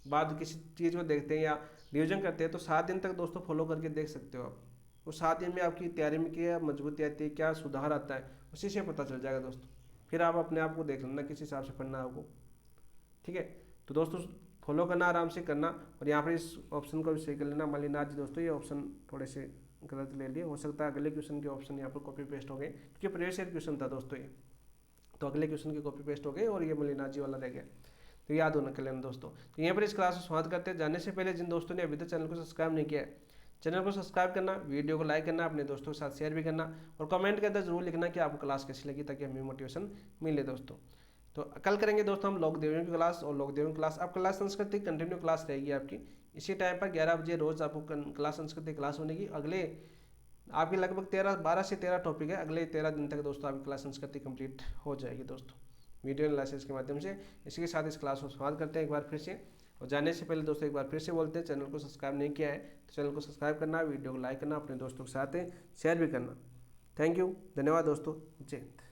बाद किसी चीज़ को देखते हैं या रिविजन करते हैं तो 7 दिन तक दोस्तों फॉलो करके देख सकते हो आप। उस 7 दिन में आपकी तैयारी में क्या मजबूती आती है, क्या सुधार आता है, उसी से पता चल जाएगा दोस्तों। फिर आप अपने आप को देख लेना किस हिसाब से पढ़ना है आपको। ठीक है, तो दोस्तों फॉलो करना, आराम से करना। और यहाँ पर इस ऑप्शन को भी सही कर लेना। मल्लिनाथ जी दोस्तों ये ऑप्शन थोड़े से गलत ले लिए, हो सकता है अगले क्वेश्चन के ऑप्शन यहाँ पर कॉपी पेस्ट हो गए, क्योंकि प्रीवियस ईयर क्वेश्चन था दोस्तों ये, तो अगले क्वेश्चन के कॉपी पेस्ट हो गए और ये मल्लिनाथ जी वाला रह गया। तो याद होना कर लेना दोस्तों। तो यहाँ पर इस क्लास को समाप्त करते हैं। जाने से पहले जिन दोस्तों ने अभी तक चैनल को सब्सक्राइब नहीं किया है, चैनल को सब्सक्राइब करना, वीडियो को लाइक करना, अपने दोस्तों के साथ शेयर भी करना और कमेंट के अंदर जरूर लिखना कि आपको क्लास कैसी लगी, ताकि हमें मोटिवेशन मिले दोस्तों। तो कल करेंगे दोस्तों हम लोक देवियों की क्लास, और लोक देवियों की क्लास अब क्लास संस्कृति कंटिन्यू क्लास रहेगी आपकी इसी टाइम पर 11 बजे रोज आपको क्लास संस्कृति क्लास होगी। अगले आपकी लगभग 12 से 13 टॉपिक है, अगले 13 दिन तक दोस्तों आपकी क्लास संस्कृति कंप्लीट हो जाएगी दोस्तों वीडियो एनालिसिस के माध्यम से। इसी के साथ इस क्लास को समाप्त करते हैं एक बार फिर से। और जाने से पहले दोस्तों एक बार फिर से बोलते हैं, चैनल को सब्सक्राइब नहीं किया है तो चैनल को सब्सक्राइब करना, वीडियो को लाइक करना, अपने दोस्तों के साथ शेयर भी करना। थैंक यू, धन्यवाद दोस्तों, जय हिंद।